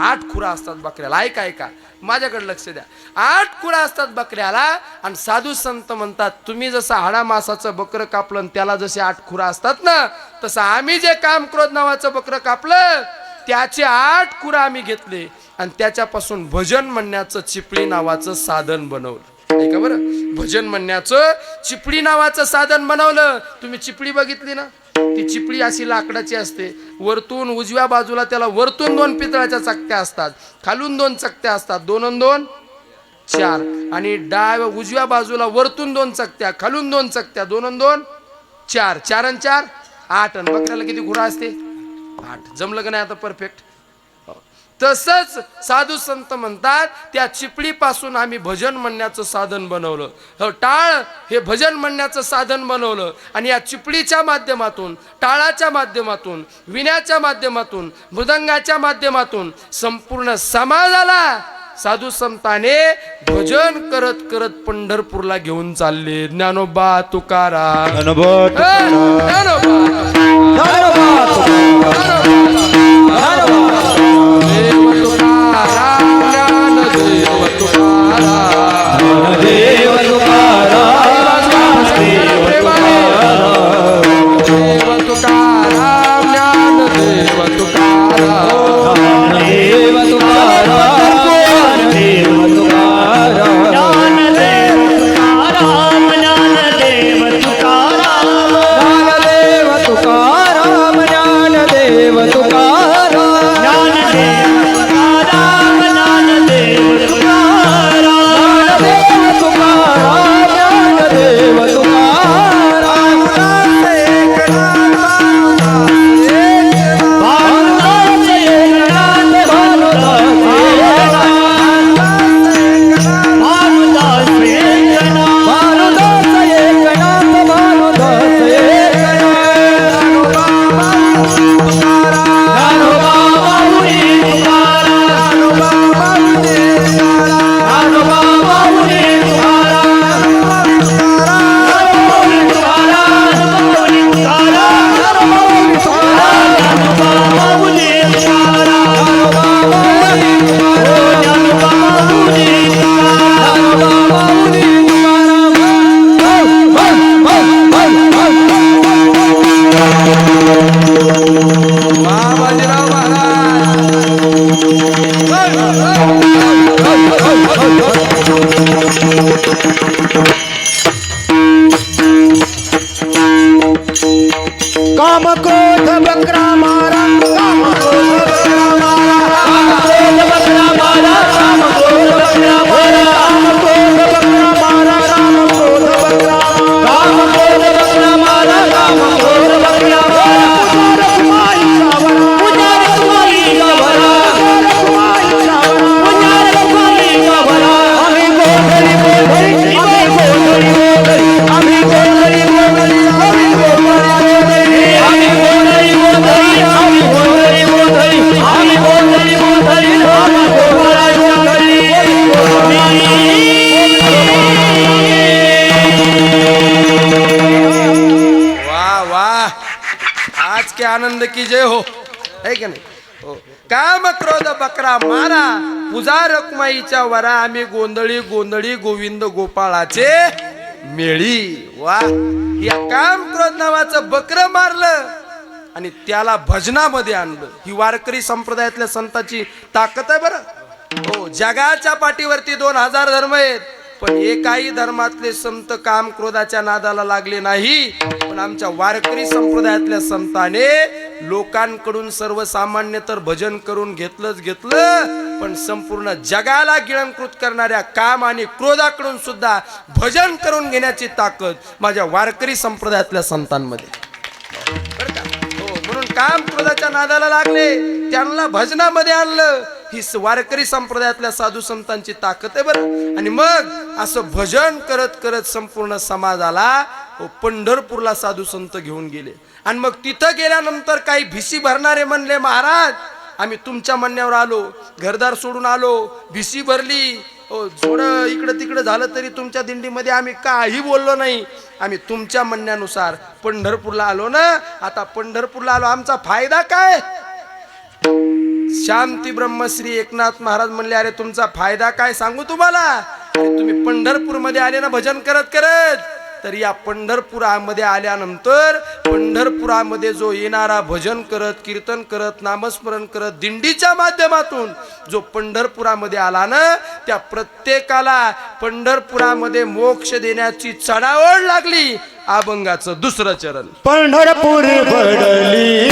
8 खुरा असतात बकऱ्याला. ऐका माझ्याकडे लक्ष द्या. 8 खुरा असतात बकऱ्याला. आणि साधू संत म्हणतात तुम्ही जसं हाडा मासाचं बकरं कापलं त्याला जसे 8 खुरा असतात ना, तसं आम्ही जे काम क्रोध नावाचं बकरं कापलं त्याचे 8 खुरा आम्ही घेतले, आणि त्याच्यापासून भजन म्हणण्याचं चिपळी नावाचं साधन बनवलं. ऐका बरं, भजन म्हणण्याचं चिपळी नावाचं साधन बनवलं. तुम्ही चिपळी बघितली ना? ती चिपळी अशी लाकडाची असते. वरतून उजव्या बाजूला त्याला वरतून 2 पितळाच्या चकत्या असतात, खालून 2 चकत्या असतात. 2 आणि 2 4. आणि उजव्या बाजूला वरतून 2 चकत्या, खालून 2 चकत्या. 2 आणि 2 4. 4 आणि 4 8. आणि बकऱ्याला किती खुरा असते? 8. जमलं का नाही आता परफेक्ट? तसंच साधू संत म्हणतात त्या चिपळीपासून आम्ही भजन म्हणण्याचं साधन बनवलं. टाळ हे भजन म्हणण्याचं साधन बनवलं. आणि या चिपळीच्या माध्यमातून, टाळाच्या माध्यमातून, विण्याच्या माध्यमातून, मृदंगाच्या माध्यमातून संपूर्ण समाजाला साधू संताने भजन करत करत पंढरपूरला घेऊन चालले. ज्ञानोबा तुकाराम, ज्ञानदेव बाजीराव काम क्रोध बकरा मारा काम क्रोध बकरा मारा काम क्रोध बकरा मारा काम क्रोध बकरा मारा काम क्रोध बकरा मारा काम क्रोध बकरा काम क्रोध बकरा मारा काम क्रोध बकरा मारा पुजार कुमारी गावरा पुजार कुमारी गावरा आम्ही गोधरी गोधरी आम्ही गोधरी गोधरी आम्ही गोधरी गोधरी आम्ही गोधरी गोधरी आम्ही गोधरी गोधरी आम्ही गोधरी गोधरी। वाह वाह, आज के आनंद की जय हो, है की नाही? हो. काम क्रोध बकरा मारा पूजा रखमाईच्या वरा आम्ही गोंधळी गोंधळी गोविंद गोपाळाचे मेळी. वा, या काम क्रोध नावाचं बकर मारलं आणि त्याला भजनामध्ये आणलं. ही वारकरी संप्रदायातल्या संतांची ताकद आहे बरं. हो, जगाच्या पाठीवरती 2000 धर्म आहेत, पण एकाही धर्मातले संत काम क्रोधाच्या नादाला लागले नाही. पण आमच्या वारकरी संप्रदायातल्या संताने लोकांकडून सर्वसामान्य तर भजन करून घेतलंच घेतलं, पण संपूर्ण जगाला गिळंकृत करणाऱ्या काम आणि क्रोधाकडून सुद्धा भजन करून घेण्याची ताकद माझ्या वारकरी संप्रदायातल्या संतांमध्ये. बरं का? हो, म्हणून काम क्रोधाच्या नादाला लागले, त्यांना भजनामध्ये आणलं. ही वारकरी संप्रदायातल्या साधू संतांची ताकद आहे बरं. आणि मग असं भजन करत करत संपूर्ण समाजाला पंढरपूरला साधू संत घेऊन गेले. आणि मग तिथं गेल्यानंतर काही भिशी भरणारे म्हणले, महाराज आम्ही तुमच्या म्हणण्यावर आलो, घरदार सोडून आलो, भिशी भरली, थोडं इकडं तिकडं झालं तरी तुमच्या दिंडीमध्ये आम्ही काही बोललो नाही. आम्ही तुमच्या म्हणण्यानुसार पंढरपूरला आलो ना. आता पंढरपूरला आलो, आमचा फायदा काय? शांती ब्रह्मश्री एकनाथ महाराज म्हणले, अरे तुमचा फायदा काय सांगू तुम्हाला? अरे तुम्ही पंढरपूरमध्ये आले ना भजन करत करत, तर या पंढरपुरामध्ये आल्यानंतर पंढरपुरामध्ये जो येणारा भजन करत कीर्तन करत नामस्मरण करत दिंडीच्या माध्यमातून जो पंढरपुरामध्ये आला ना, त्या प्रत्येकाला पंढरपुरामध्ये मोक्ष देण्याची चढाओढ लागली. अभंगाचं दुसरं चरण. पंढरपूर पडली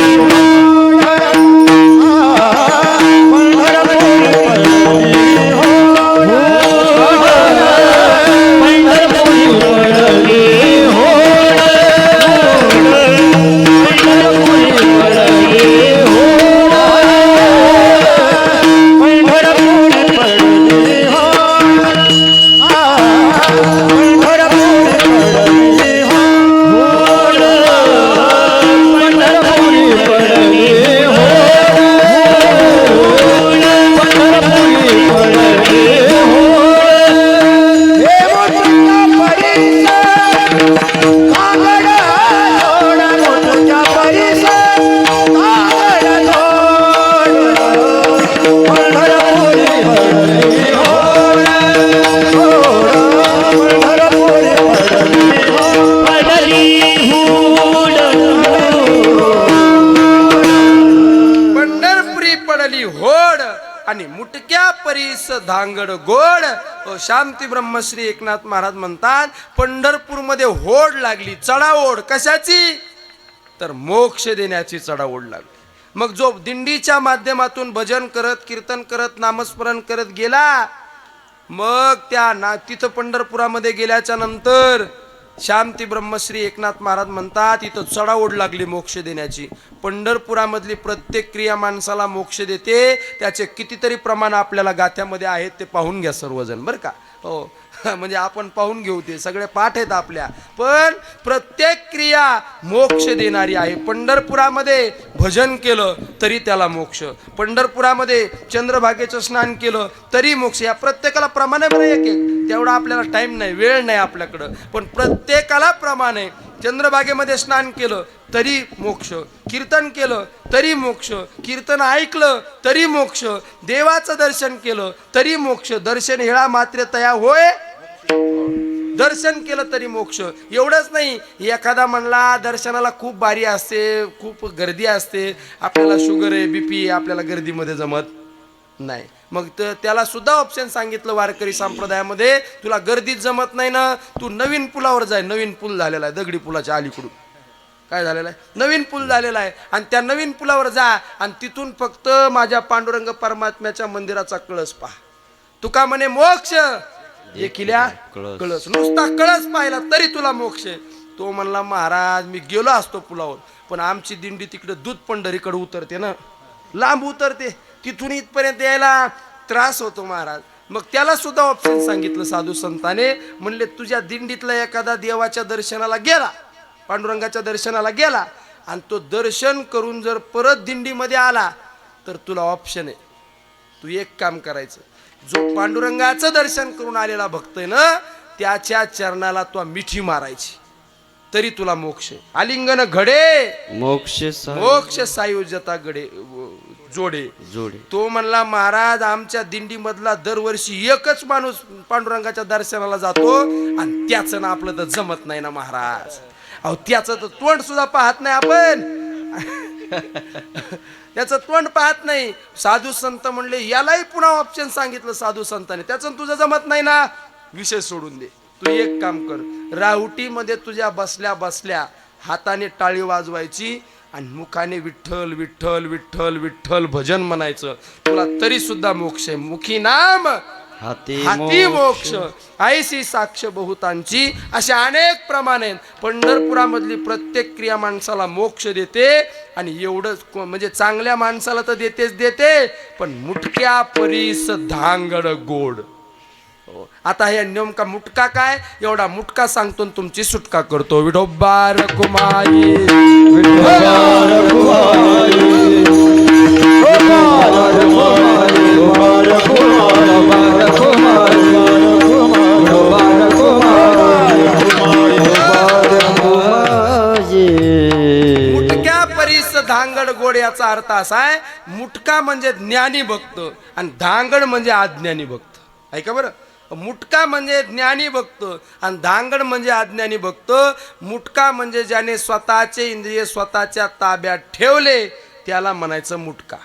आणि मुटक्या परीस धांगड गोड. शांती ब्रह्मश्री एकनाथ महाराज म्हणतात, पंढरपूरमध्ये होड लागली, चढाओढ. कशाची? तर मोक्ष देण्याची चढाओढ लागली. मग जो दिंडीच्या माध्यमातून भजन करत कीर्तन करत नामस्मरण करत गेला, मग त्या तिथं पंढरपुरामध्ये गेल्याच्या नंतर शांती ब्रह्मश्री एकनाथ महाराज म्हणतात, इथं चढाओढ लागली मोक्ष देण्याची. पंढरपुरामधली प्रत्येक क्रिया माणसाला मोक्ष देते, त्याचे कितीतरी प्रमाण आपल्याला गाथ्यामध्ये आहेत, ते पाहून घ्या सर्वजण बरं का. हो, म्हणजे आपण पाहून घेऊ, ते सगळे पाठ आहेत आपल्या. पण प्रत्येक क्रिया मोक्ष देणारी आहे. पंढरपुरामध्ये भजन केलं तरी त्याला मोक्ष, पंढरपुरामध्ये चंद्रभागेचं स्नान केलं तरी मोक्ष. या प्रत्येकाला प्रमाण आहे बरं, एक एक तेवढा आपल्याला टाइम नाही, वेळ नाही आपल्याकडं, पण प्रत्येकाला प्रमाण आहे. चंद्रभागेमध्ये स्नान केलं तरी मोक्ष, कीर्तन केलं तरी मोक्ष, कीर्तन ऐकलं तरी मोक्ष, देवाचं दर्शन केलं तरी मोक्ष. दर्शन हेळा मात्र तया होय, दर्शन केलं तरी मोक्ष. एवढंच नाही, एखादा म्हणला दर्शनाला खूप बारी असते, खूप गर्दी असते, आपल्याला शुगर आहे, बीपी, आपल्याला गर्दीमध्ये जमत नाही, मग त्याला सुद्धा ऑप्शन सांगितलं वारकरी संप्रदायामध्ये, तुला गर्दीत जमत नाही ना, तू नवीन पुलावर जाय. नवीन पूल झालेला आहे दगडी पुलाच्या अलीकडून, काय झालेलं आहे, नवीन पूल झालेला आहे, आणि त्या नवीन पुलावर जा आणि तिथून फक्त माझ्या पांडुरंग परमात्म्याच्या मंदिराचा कळस पहा. तुका म्हणे मोक्ष एकिल्या कळस, नुसता कळस पाहिला तरी तुला मोक्ष आहे. तो म्हणला महाराज मी गेलो असतो पुलावर, पण आमची दिंडी तिकडे दूध पंढरीकडे उतरते ना, लांब उतरते, तिथून इथपर्यंत यायला त्रास होतो महाराज. मग त्याला सुद्धा ऑप्शन सांगितलं साधू संताने, म्हणले तुझ्या दिंडीतला एखादा देवाच्या दर्शनाला गेला, पांडुरंगाच्या दर्शनाला गेला, आणि तो दर्शन करून जर परत दिंडीमध्ये आला तर तुला ऑप्शन आहे, तू एक काम करायचं, जो पांडुरंगाचं दर्शन करून आलेला भक्त आहे ना, त्याच्या चरणाला तू मिठी मारायची तरी तुला मोक्ष. आलिंगन घडे मोक्ष सायुज्यता घडे जोडे. तो म्हणला महाराज आमच्या दिंडी मधला दरवर्षी एकच माणूस पांडुरंगाच्या दर्शनाला जातो, आणि त्याचं ना आपलं तर जमत नाही ना महाराज. अहो त्याचं तर तोंड सुद्धा पाहत नाही आपण, त्याचं तोंड पाहत नाही. साधू संत म्हणले, यालाही पुन्हा ऑप्शन सांगितलं साधू संतांनी, त्याचं तुझं जमत नाही ना, विषय सोडून दे, तू एक काम कर, राहुटीमध्ये तुझ्या बसल्या बसल्या हाताने टाळी वाजवायची आणि मुखाने विठ्ठल विठ्ठल विठ्ठल विठ्ठल भजन म्हणायचं, तुला तरी सुद्धा मोक्ष आहे. मुखी नाम हाती मोक्ष, आईसी साक्ष बहुतांची, अशा अनेक प्रमाणे पंढरपुरामधली प्रत्येक क्रिया माणसाला मोक्ष देते. आणि एवढंच म्हणजे चांगल्या माणसाला तर देतेच देते, पण मुटक्या परीस धांगड गोड. आता हे नेमका मुटका काय, एवढा मुटका सांगतो तुमची सुटका करतो. विठोबा रखुमाई मुटक्या परीस धांगड गोड, याचा अर्थ असा आहे, मुटका म्हणजे ज्ञानी भक्त आणि धांगड म्हणजे अज्ञानी भक्त. ऐका बरं, मुटका म्हणजे ज्ञानी भक्त आणि धांगड म्हणजे अज्ञानी भक्त. मुटका म्हणजे ज्याने स्वतःचे इंद्रिय स्वतःच्या ताब्यात ठेवले त्याला म्हणायचं मुटका,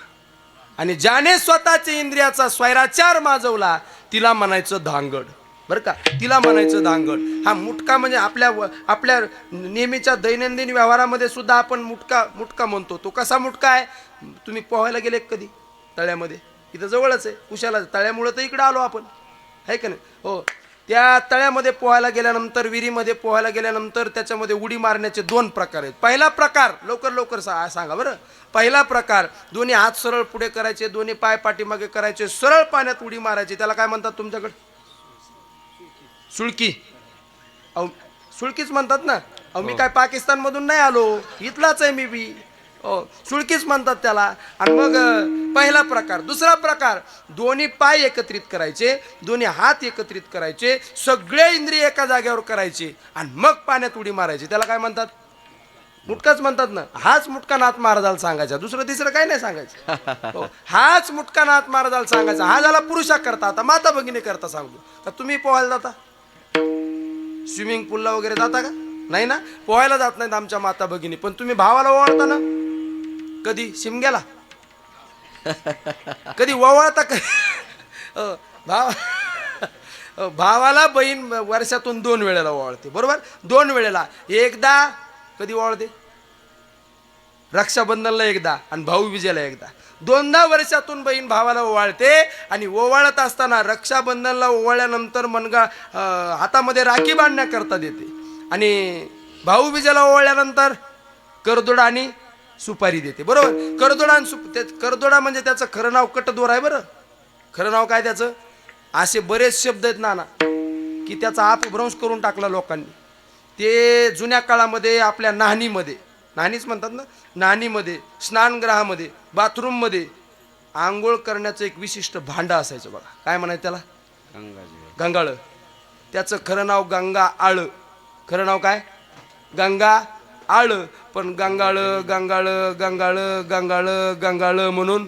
आणि ज्याने स्वतःच्या इंद्रियाचा स्वैराचार माजवला तिला म्हणायचं धांगड. बरं का, तिला म्हणायचं धांगड. हा मुटका म्हणजे आपल्या नेहमीच्या दैनंदिन व्यवहारामध्ये सुद्धा आपण मुटका म्हणतो. तो कसा मुटका आहे, तुम्ही पोहायला गेले कधी तळ्यामध्ये, इथं जवळच आहे कुशाला, तळ्यामुळं तर इकडं आलो आपण, आहे का नाही. हो, त्या तळ्यामध्ये पोहायला गेल्यानंतर, विहिरीमध्ये पोहायला गेल्यानंतर त्याच्यामध्ये उडी मारण्याचे दोन प्रकार आहेत. पहिला प्रकार, लवकर सांगा बरं. पहिला प्रकार, दोन्ही हात सरळ पुढे करायचे, दोन्ही पाय पाठीमागे करायचे, सरळ पाण्यात उडी मारायची, त्याला काय म्हणतात तुमच्याकडे, सुळकी. अहो सुळकीच म्हणतात ना. अहो मी काय पाकिस्तान मधून नाही आलो, इथलाच आहे मी बी. हो, सुळकीच म्हणतात त्याला. आणि मग पहिला प्रकार. दुसरा प्रकार, दोन्ही पाय एकत्रित करायचे, दोन्ही हात एकत्रित करायचे, सगळे इंद्रिय एका जागेवर करायचे आणि मग पाण्यात उडी मारायची, त्याला काय म्हणतात, मुटकाच म्हणतात ना. हाच मुटका नाथ महाराजाला सांगायचा, दुसरं तिसरं काही नाही सांगायचं. हो, हाच मुटका नाथ महाराजाला सांगायचा. हा झाला पुरुषा करता. आता माता भगिनी करता सांगतो का, तुम्ही पोहायला जाता, स्विमिंग पूलला वगैरे जाता का, नाही ना, पोहायला जात नाहीत आमच्या माता भगिनी, पण तुम्ही भावाला ओवाळता ना, कधी शिमग्याला, कधी ओवाळता भावाला बहीण वर्षातून 2 वेळेला ओवाळते, बरोबर, 2 वेळेला. एकदा कधी ओवाळते, रक्षाबंधनला एकदा आणि भाऊबीजेला एकदा. 2दा वर्षातून बहीण भावाला ओवाळते. आणि ओवाळत असताना रक्षाबंधनला ओवाळल्यानंतर मनगा हातामध्ये राखी बांधण्याकरता देते, आणि भाऊबीजेला ओवाळल्यानंतर करदोडा आणि सुपारी देते, बरोबर. करदोडा आणि करदोडा म्हणजे त्याचं खरं नाव कटदोर आहे. बरं, खरं नाव काय त्याचं, असे बरेच शब्द आहेत नाना की त्याचा अपभ्रंश करून टाकला लोकांनी. ते जुन्या काळामध्ये आपल्या नाणीमध्ये, नाणीच म्हणतात ना, नाणीमध्ये, स्नानगृहामध्ये, बाथरूममध्ये आंघोळ करण्याचं एक विशिष्ट भांडं असायचं बघा. काय म्हणायचं त्याला, गंगाळ. त्याचं खरं नाव गंगा आळ. खरं नाव काय, गंगा आळ. पण गंगाळ गंगाळ गंगाळ गंगाळ गंगाळ म्हणून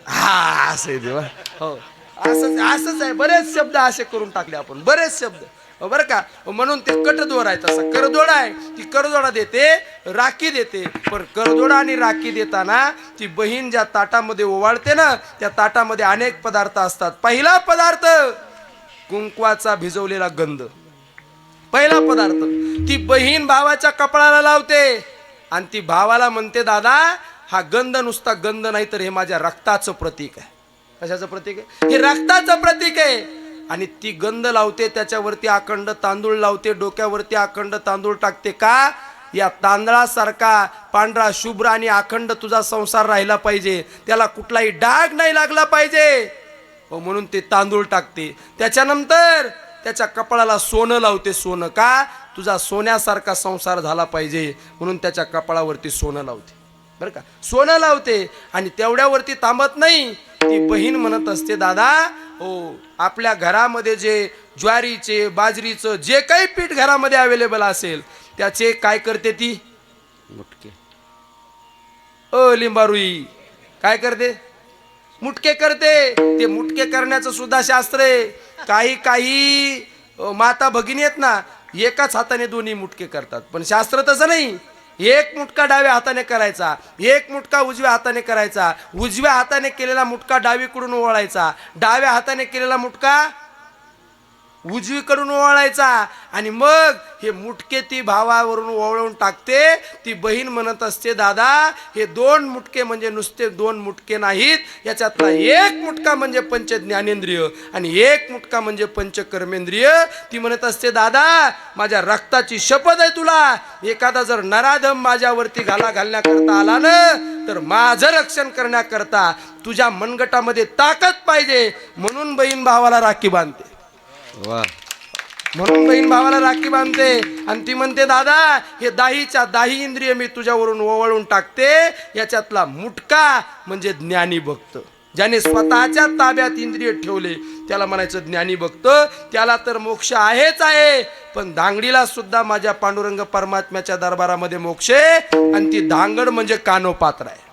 हा असं आहे देवा. हो, असंच आहे. बरेच शब्द असे करून टाकले आपण, बरेच शब्द. बरं का. म्हणून ते कटदोड आहे, तसा करदोडा आहे. ती करदोडा देते, राखी देते. पण करदोडा आणि राखी देताना ती बहीण ज्या ताटामध्ये ओवाळते ना, त्या ताटामध्ये अनेक पदार्थ असतात. पहिला पदार्थ कुंकवाचा भिजवलेला गंध. पहिला पदार्थ ती बहीण भावाच्या कपाळाला लावते आणि ती भावाला म्हणते, दादा हा गंध नुसता गंध नाही तर हे माझ्या रक्ताचं प्रतीक आहे. कशाचं प्रतीक आहे? हे रक्ताचं प्रतीक आहे. आणि ती गंध लावते, त्याच्यावरती अखंड तांदूळ लावते, डोक्यावरती अखंड तांदूळ टाकते. का? या तांदळासारखा पांढरा शुभ्र आणि अखंड तुझा संसार राहिला पाहिजे, त्याला कुठलाही डाग नाही लागला पाहिजे, म्हणून ते तांदूळ टाकते. त्याच्यानंतर त्याच्या कपाळाला सोनं लावते. सोनं का? तुझा सोन्यासारखा संसार झाला पाहिजे म्हणून त्याच्या कपाळावरती सोनं लावते. बरं का, सोनं लावते. आणि तेवढ्यावरती थांबत नाही. ती बहीण म्हणत असते, दादा हो आपल्या घरामध्ये जे ज्वारीचे बाजरीचं जे काही पीठ घरामध्ये अवेलेबल असेल त्याचे काय करते ती? मुटके. लिंबारुई काय करते? मुटके करते. ते मुटके करण्याचं सुद्धा शास्त्र आहे. काही काही माता भगिनी आहेत ना, एकाच हाताने दोन्ही मुटके करतात. पण शास्त्र तसं नाही. एक मुटका डाव्या हाताने करायचा, एक मुटका उजव्या हाताने करायचा. उजव्या हाताने केलेला मुटका डावीकडून ओवाळायचा, डाव्या हाताने केलेला मुटका उजवीकडून ओवाळायचा. आणि मग हे मुटके ती भावावरून ओवाळून टाकते. ती बहीण म्हणत असते, दादा हे दोन मुटके म्हणजे नुसते दोन मुटके नाहीत, याच्यातला एक मुटका म्हणजे पंच ज्ञानेंद्रिय आणि एक मुटका म्हणजे पंचकर्मेंद्रिय. ती म्हणत असते, दादा माझ्या रक्ताची शपथ आहे तुला, एखादा जर नराधम माझ्यावरती घालण्याकरता आला ना तर माझं रक्षण करण्याकरता तुझ्या मनगटामध्ये ताकद पाहिजे. म्हणून बहीण भावाला राखी बांधते. म्हणून बहीण भावाला राखी बांधते. आणि ती म्हणते, दादा हे दाहीच्या दाही इंद्रिय मी तुझ्यावरून ओवाळून टाकते. याच्यातला मुटका म्हणजे ज्ञानी भक्त. ज्याने स्वतःच्या ताब्यात इंद्रिय ठेवले त्याला म्हणायचं ज्ञानी भक्त. त्याला तर मोक्ष आहेच आहे, पण धांगडीला सुद्धा माझ्या पांडुरंग परमात्म्याच्या दरबारामध्ये मोक्ष आहे. आणि ती धांगड म्हणजे कानोपात्र आहे.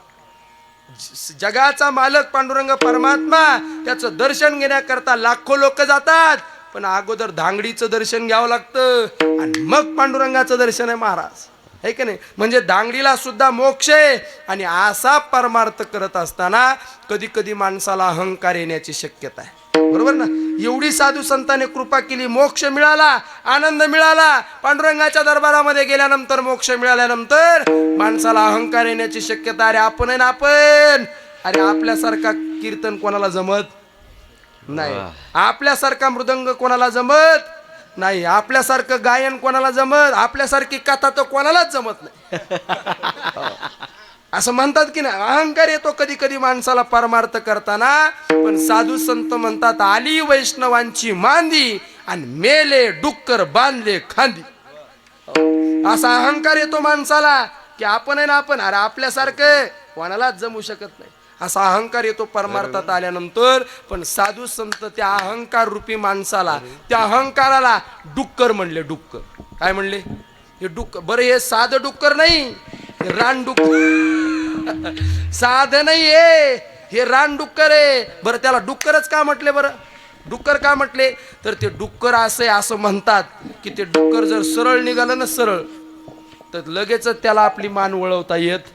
जगाचा मालक पांडुरंग परमात्मा, त्याचं दर्शन घेण्याकरता लाखो लोक जातात. पण अगोदर धांगडीचं दर्शन घ्यावं लागतं आणि मग पांडुरंगाचं दर्शन आहे महाराज, है की नाही? म्हणजे धांगडीला सुद्धा मोक्ष आहे. आणि असा परमार्थ करत असताना कधी कधी माणसाला अहंकार येण्याची शक्यता आहे. बरोबर ना? एवढी साधू संतांनी कृपा केली, मोक्ष मिळाला, आनंद मिळाला. पांडुरंगाच्या दरबारामध्ये गेल्यानंतर मोक्ष मिळाल्यानंतर माणसाला अहंकार येण्याची शक्यता. अरे आपण आहे ना आपण, अरे आपल्यासारखा कीर्तन कोणाला जमत नाही, आपल्यासारखा मृदंग कोणाला जमत नाही, आपल्यासारखं गायन कोणाला जमत, आपल्यासारखी कथा तर कोणालाच जमत नाही. असं म्हणतात की नाही, अहंकार येतो कधी कधी माणसाला परमार्थ करताना. पण साधू संत म्हणतात, आली वैष्णवांची मांदी आणि मेले डुक्कर बांधले खांदी. असा अहंकार येतो माणसाला की आपण आहे ना आपण, अरे आपल्यासारखं कोणालाच जमू शकत नाही. असा अहंकार येतो परमार्थात आल्यानंतर. पण साधू संत त्या अहंकार रूपी माणसाला, त्या अहंकाराला डुक्कर म्हणले. डुक्कर काय म्हणले? हे डुक्कर. बरं हे साधं डुक्कर नाही, हे रान डुक्कर. साधं नाही हे रान डुक्कर आहे. बरं त्याला डुक्करच का म्हटले? बरं डुक्कर का म्हटले? तर ते डुक्कर असं म्हणतात की ते डुक्कर जर सरळ निघालं ना, सरळ, तर लगेच त्याला आपली मान वळवता येत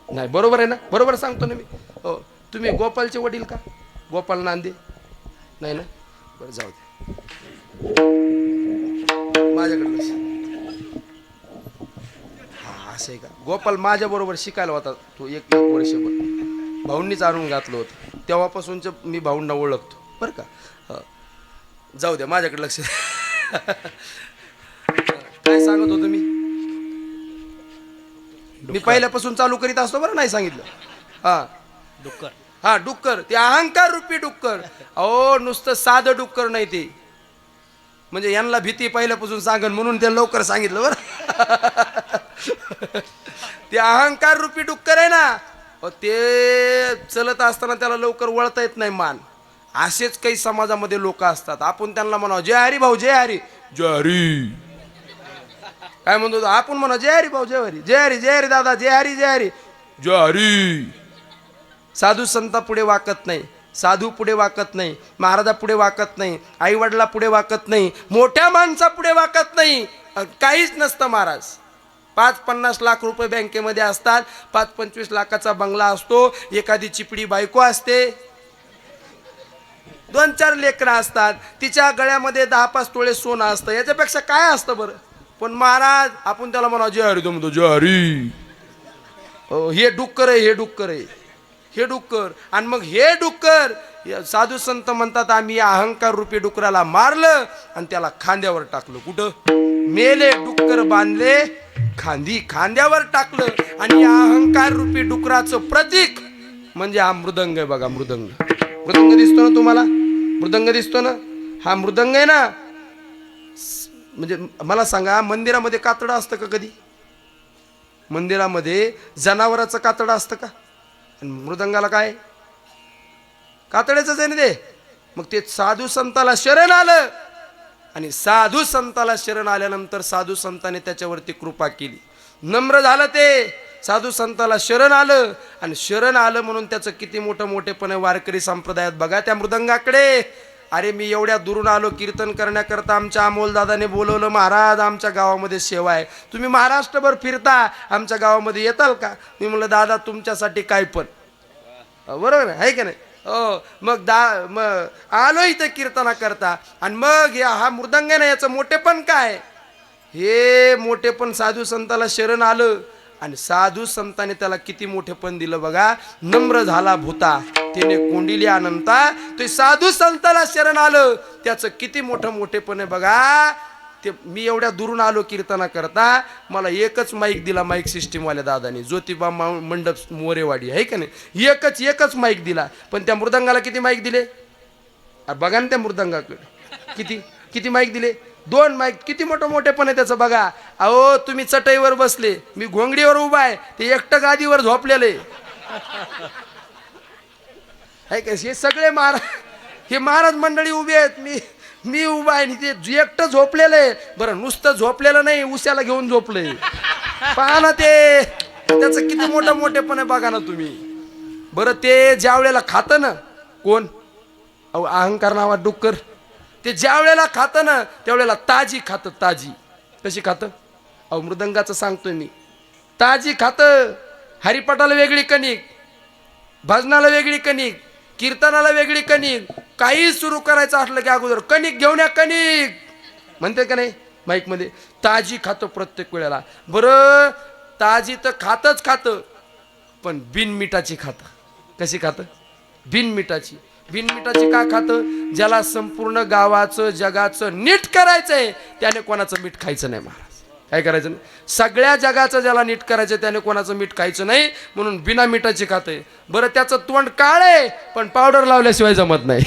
नाही. बरोबर आहे ना? बरोबर सांगतो ना मी. हो, तुम्ही गोपालचे वडील का? गोपाल नांदे नाही ना? बरं जाऊ दे, माझ्याकडे हा असं आहे का? गोपाल माझ्या बरोबर शिकायला होता तो एक वर्षभर. भाऊंनीच आणून घातलं होतं, तेव्हापासूनच मी भाऊंना ओळखतो बरं का. जाऊ द्या, माझ्याकडे लक्ष. काय सांगत होतो मी पहिल्यापासून चालू करीत असतो बरं, नाही सांगितलं. हा डुक्कर. हा डुक्कर, ते अहंकार रूपी डुक्कर. अहो नुसतं साधं डुक्कर नाही ते, म्हणजे यांना भीती पहिल्यापासून सांगन म्हणून ते लवकर सांगितलं बरं. ते अहंकार रूपी डुक्कर आहे ना, ते चलत असताना त्याला लवकर वळता येत नाही मान. असेच काही समाजामध्ये लोक असतात. आपण त्यांना म्हणावं जय हरी भाऊ, जय हरी, जय हरी काय म्हणतो आपण, म्हणा जय हरी भाऊ, जय हरी, जय हरी, जय हरी दादा, जय हरी, जय हरी, जय हरी. साधू संता पुढे वाकत नाही. साधू पुढे वाकत नाही, महाराजा पुढे वाकत नाही, आई वडिला पुढे वाकत नाही, मोठ्या माणसा पुढे वाकत नाही, काहीच नसतं महाराज. 5-50 लाख रुपये बँकेमध्ये असतात, 5-25 लाखाचा बंगला असतो, एखादी चिपडी बायको असते, 2-4 लेकरं असतात, तिच्या गळ्यामध्ये 10-5 तोळे सोनं असतं. याच्यापेक्षा काय असतं बरं? पण महाराज आपण त्याला म्हणा जय हरी, तो म्हणतो जय हरी. हे डुक्कर आहे, हे डुक्कर आहे, हे डुक्कर. आणि मग हे डुक्कर साधू संत म्हणतात आम्ही या अहंकार रूपी डुकराला मारलं आणि त्याला खांद्यावर टाकलं. कुठं? मेले डुक्कर बांधले खांदी, खांद्यावर टाकलं. आणि या अहंकार रूपी डुकराचं प्रतीक म्हणजे हा मृदंग आहे बघा. मृदंग, मृदंग दिसतो ना तुम्हाला? मृदंग दिसतो ना? हा मृदंग आहे ना. म्हणजे मला सांगा, मंदिरामध्ये कातडं असतं का कधी? मंदिरामध्ये जनावराचं कातडं असतं का? आणि मृदंगाला काय? कातड्याचंच आहे ना ते. मग ते साधू संताला शरण आलं आणि साधू संताला शरण आल्यानंतर साधू संताने त्याच्यावरती कृपा केली, नम्र झालं ते. साधू संताला शरण आलं आणि शरण आलं म्हणून त्याचं किती मोठं मोठेपण आहे वारकरी संप्रदायात. बघा त्या मृदंगाकडे. अरे मी एवढ्या दुरून आलो कीर्तन करण्याकरता, आमच्या अमोलदादाने बोलवलं, महाराज आमच्या गावामध्ये सेवा आहे, तुम्ही महाराष्ट्रभर फिरता, आमच्या गावामध्ये येताल का? मी म्हणलं दादा तुमच्यासाठी काय पण. बरोबर आहे का नाही? हो. मग आलो इथं कीर्तना करता. आणि मग हा मृदंग आहे ना, याचं मोठेपण काय? हे मोठेपण साधू संताला शरण आलं आणि साधू संताने त्याला किती मोठेपण दिलं बघा. नम्र झाला भूता त्याने कोंडिली अनंता. ते साधू संताला शरण आलं, त्याचं किती मोठं मोठेपण आहे बघा. ते मी एवढ्या दुरून आलो कीर्तना करता, मला एकच माईक दिला माईक सिस्टीमवाल्या दादानी, ज्योतिबा मंडप मोरेवाडी आहे का नाही, एकच माईक दिला. पण त्या मृदंगाला किती माईक दिले बघा ना. त्या मृदंगाकडे किती माईक दिले? 2 माईक. किती मोठेपण आहे त्याचं बघा. अहो तुम्ही चटईवर बसले, मी घोंगडीवर उभा आहे, ते एकटं गादीवर झोपलेले आहे का? हे सगळे हे महाराज मंडळी उभी आहेत, मी उभा आहे, ते एकटं झोपलेलं आहे. बरं नुसतं झोपलेलं नाही, उश्याला घेऊन झोपलंय. पहा ना ते, त्याचं किती मोठेपण आहे बघा ना तुम्ही. बरं ते ज्या वेळेला खातं ना, कोण? अहो अहंकार नावात डुक्कर. ते ज्या वेळेला खातं ना त्यावेळेला ताजी खातं. ताजी कशी खातं? अहो मृदंगाचं सांगतोय मी. ताजी खातं. हरिपाठाला वेगळी कणिक, भजनाला वेगळी कणिक, कीर्तनाला वेगळी कणिक. काही सुरू करायचं असलं की अगोदर कणिक घेऊन या, कणिक म्हणते का नाही माईक मध्ये. ताजी खातं प्रत्येक वेळेला. बरं ताजी तर खातं, पण बिनमिठाची खातं. कशी खातं? बिनमिठाची. बिनमिठाची का खातं? ज्याला संपूर्ण गावाचं जगाचं नीट करायचंय त्याने कोणाचं मीठ खायचं नाही महाराज. काय करायचं नाही? सगळ्या जगाचं ज्याला नीट करायचं त्याने कोणाचं मीठ खायचं नाही, म्हणून बिना मिठाची खाते. बरं त्याचं तोंड काळ आहे पण पावडर लावल्याशिवाय जमत नाही.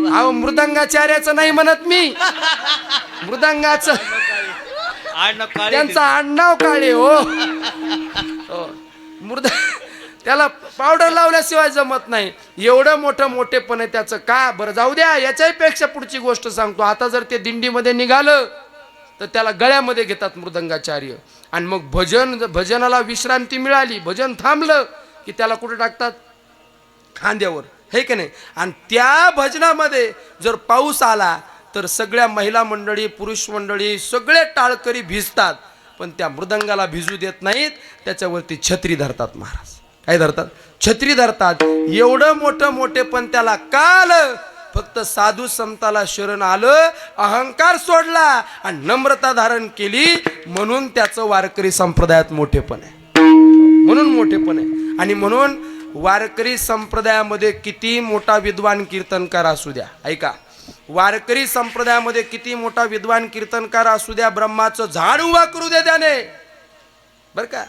अहो मृदंगाचार्याचं नाही म्हणत मी, मृदंगाचं त्यांचं आडनाव काळे हो. त्याला पावडर लावल्याशिवाय जमत नाही. एवढं मोठेपण आहे त्याचं का? बरं जाऊ द्या, याच्याही पेक्षा पुढची गोष्ट सांगतो. आता जर ते दिंडीमध्ये निघालं तर त्याला गळ्यामध्ये घेतात मृदंगाचार्य. आणि मग भजनाला विश्रांती मिळाली, भजन थांबलं की त्याला कुठे टाकतात? खांद्यावर, हे की नाही? आणि त्या भजनामध्ये जर पाऊस आला तर सगळ्या महिला मंडळी, पुरुष मंडळी सगळे टाळकरी भिजतात, पण त्या मृदंगाला भिजू देत नाहीत. त्याच्यावरती छत्री धरतात महाराज. काय धरतात? छत्री धरतात. एवढं मोठेपण त्याला काल फक्त साधू संताला शरण आलं, अहंकार सोडला आणि नम्रता धारण केली, म्हणून त्याचं वारकरी संप्रदायात मोठेपण आहे. म्हणून मोठेपण आहे. आणि म्हणून वारकरी संप्रदायामध्ये किती मोठा विद्वान कीर्तनकार असू द्या, ऐका, वारकरी संप्रदायामध्ये किती मोठा विद्वान कीर्तनकार असू द्या, ब्रह्माचं झाड उभा करू दे त्याने, बर का,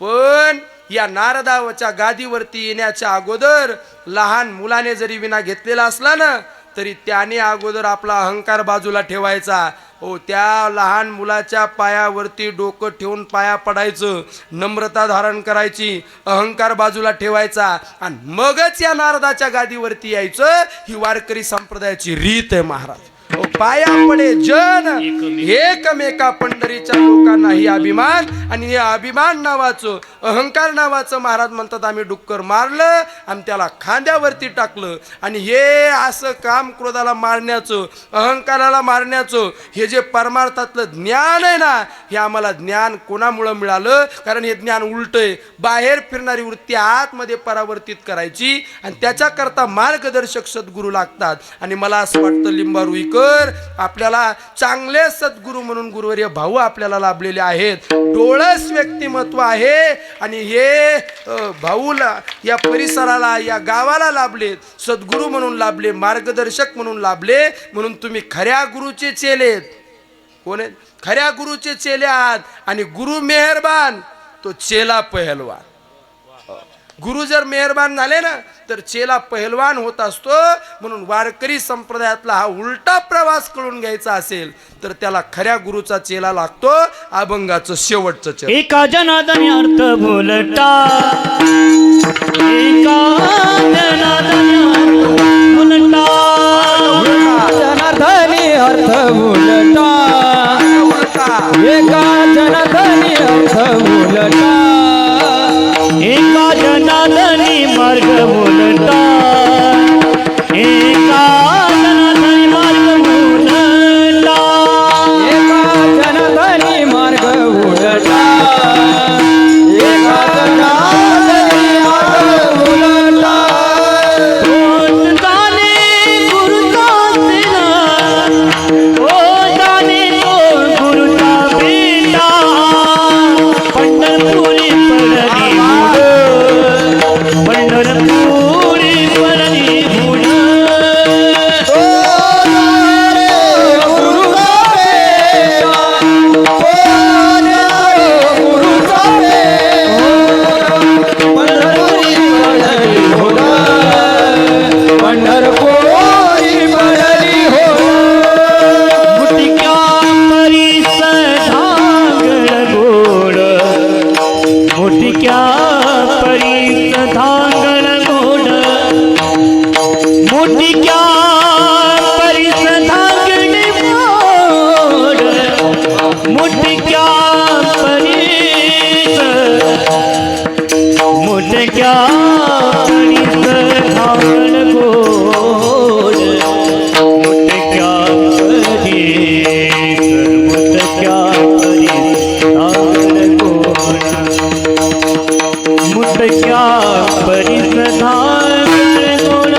पण या नारदाच्या गादीवरती येण्याच्या अगोदर लहान मुलाने जरी विना घेतलेला असला ना तरी त्याने अगोदर आपला अहंकार बाजूला ठेवायचा. हो, त्या लहान मुलाच्या पायावरती डोकं ठेवून पाया पडायचं, नम्रता धारण करायची, अहंकार बाजूला ठेवायचा आणि मगच या नारदाच्या गादीवरती यायचं. ही वारकरी संप्रदायाची रीत आहे महाराज. हो, पाया पडे जन एकमेका पंढरीच्या लोकांनाही अभिमान. आणि हे अभिमान नावाचं अहंकार नावाचं महाराज म्हणतात आम्ही डुक्कर मारलं आणि त्याला खांद्यावरती टाकलं. आणि हे असं काम क्रोधाला मारण्याचं अहंकाराला मारण्याचं हे जे परमार्थातलं ज्ञान आहे ना, हे आम्हाला ज्ञान कोणामुळं मिळालं? कारण हे ज्ञान उलट आहे. बाहेर फिरणारी वृत्ती आतमध्ये परावर्तित करायची आणि त्याच्याकरता मार्गदर्शक सद्गुरू लागतात. आणि मला असं वाटतं लिंबारुईकर आपल्याला चांगले सद्गुरू म्हणून गुरुवर्य भाऊ आपल्याला लाभलेले आहेत. डोळस व्यक्तिमत्व आहे आणि हे भाऊला या परिसराला या गावाला लाभले, सद्गुरू म्हणून लाभले, मार्गदर्शक म्हणून लाभले. म्हणून तुम्ही खऱ्या गुरुचे चेलेत. कोण आहेत? खऱ्या गुरुचे चेले आहात. आणि गुरु मेहरबान तो चेला पहलवान. गुरु जर मेहरबान झाले ना तर चेला पहलवान होत असतो. म्हणून वारकरी संप्रदायातला हा उलटा प्रवास करून घ्यायचा असेल तर त्याला खऱ्या गुरुचा चेला लागतो. अभंगाचं शेवटचं चरण. एका जनार्दनी अर्थ बोलता, एका जनार्दनी अर्थ बोलता, जनार्दनी अर्थ बोलता, एका जनार्दनी अर्थ बोलता, एका जनार्दनी मार्ग बोलता, एका जनार्दनी मार्ग बोलता, एका जनार्दनी मार्ग बोलता, एका जनार्दनी मार्ग बोलता. कोण जाणे गुरुचा सेना, कोण जाणे तो गुरुचा बेटा, पंढरपुरी पडली मुड, पंढरपुरी पडली मुड. मुटक्या परीस धांगड गोड, मुटक्या परीस धांगड गोड, मुटक्या परीस धांगड गोड, मुटक्या परीस, मुटक्या परीस धांगड गोड, मुटक्या परीस, मुटक्या परीस धांगड गोड, मुटक्या परीस धांगड गोड.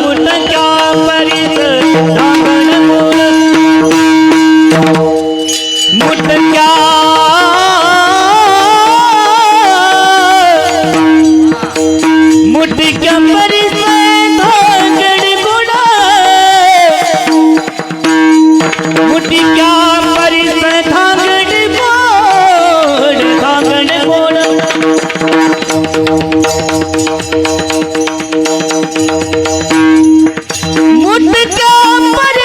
मुटक्या परीस धांगड गोड, मुटक्या मुटक्या परीस धांगड गोड, मुटक्या परीस धांगड गोड, धांगड गोड. मुटक्या परीस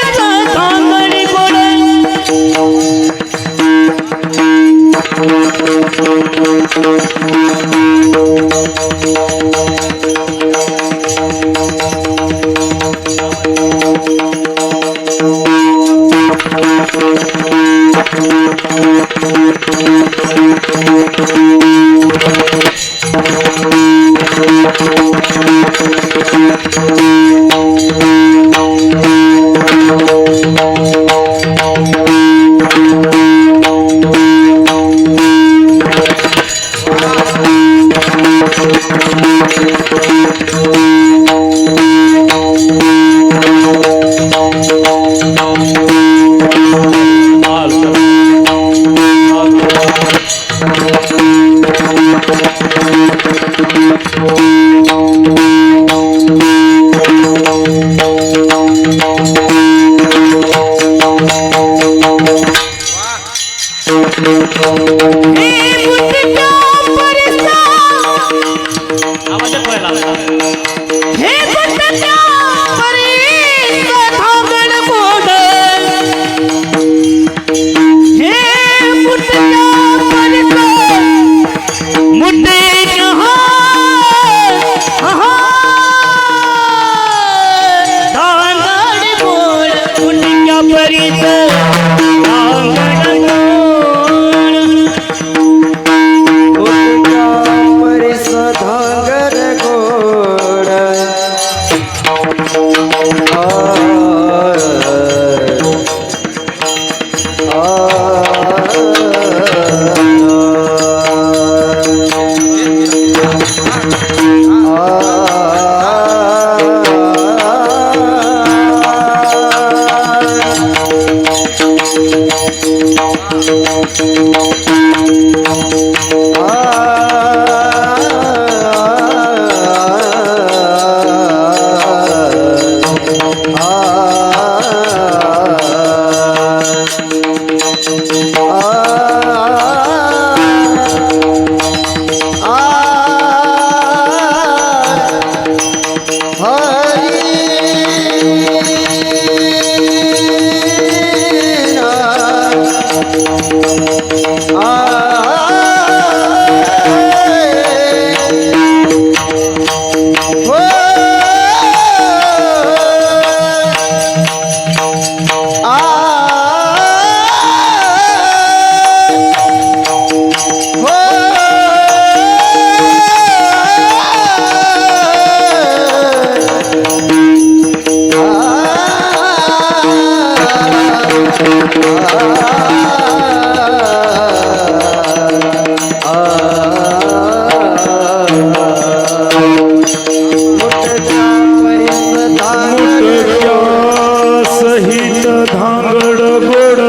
सहित धांगड गोड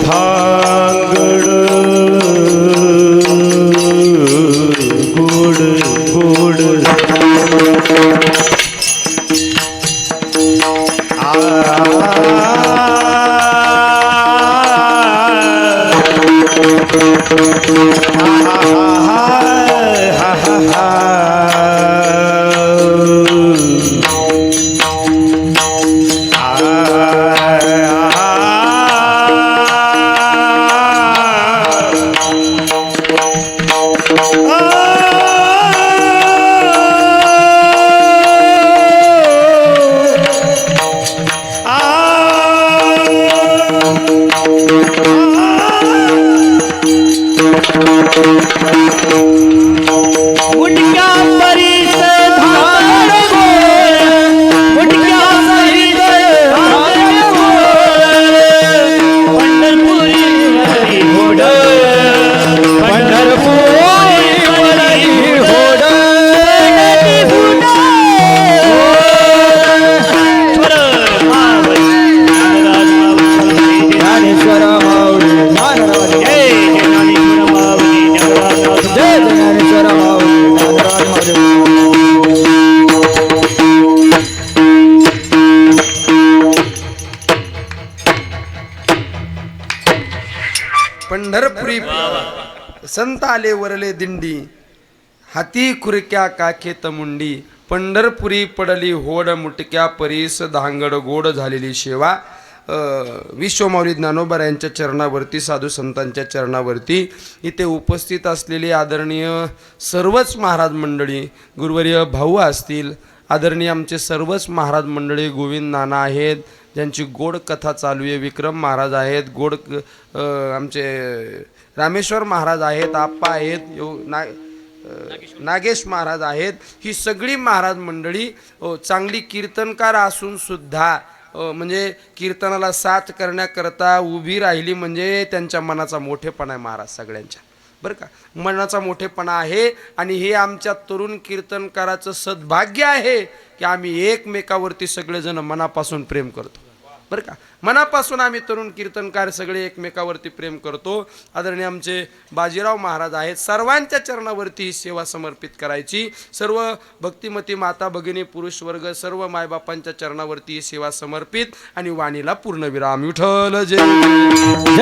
धांगड गोड गोड मुटक्या परीस धांगड गोड मुटक्या सहित धांगड गोड पंढरपुरी वरी घोड पंढरपुरी वरी घोड ज्ञानेश्वर माऊली ज्ञानराज जय ज्ञानेश्वर माऊली ज्ञानराज पंढरपुरी संत आले वरले दिंडी हाती खुरक्या काखेत मुंडी पंढरपुरी पडली होड मुटक्या परीस धांगड गोड झालेली सेवा विश्वमाऊली ज्ञानोबा यांच्या चरणावरती साधू संतांच्या चरणावरती इथे उपस्थित असलेले आदरणीय सर्वच महाराज मंडळी गुरुवर्य भाऊ असतील आदरणीय आमचे सर्वच महाराज मंडळी गोविंद नाना आहेत ज्यांची गोड कथा चालू आहे विक्रम महाराज आहेत गोड आमचे रामेश्वर महाराज आहेत आप्पा आहेत नागेश महाराज आहेत ही सगळी महाराज मंडळी चांगली कीर्तनकार असून सुद्धा म्हणजे कीर्तनाला साथ करण्याकरता उभी राहिली म्हणजे त्यांच्या मनाचा मोठेपणा आहे महाराज सगळ्यांच्या बरं का मनाचा मोठेपणा आहे आणि हे आमच्या तरुण कीर्तनकाराचं सद्भाग्य आहे की आम्ही एकमेकावरती सगळेजण मनापासून प्रेम करतो बरं का मनापासून आम्ही तरुण कीर्तनकार सगळे एकमेकावरती प्रेम करतो आदरणीय आमचे बाजीराव महाराज आहेत सर्वांच्या चरणावरती ही सेवा समर्पित करायची सर्व भक्तिमती माता भगिनी पुरुष वर्ग सर्व मायबापांच्या चरणावरती ही सेवा समर्पित आणि वाणीला पूर्णविराम विठ्ठल जय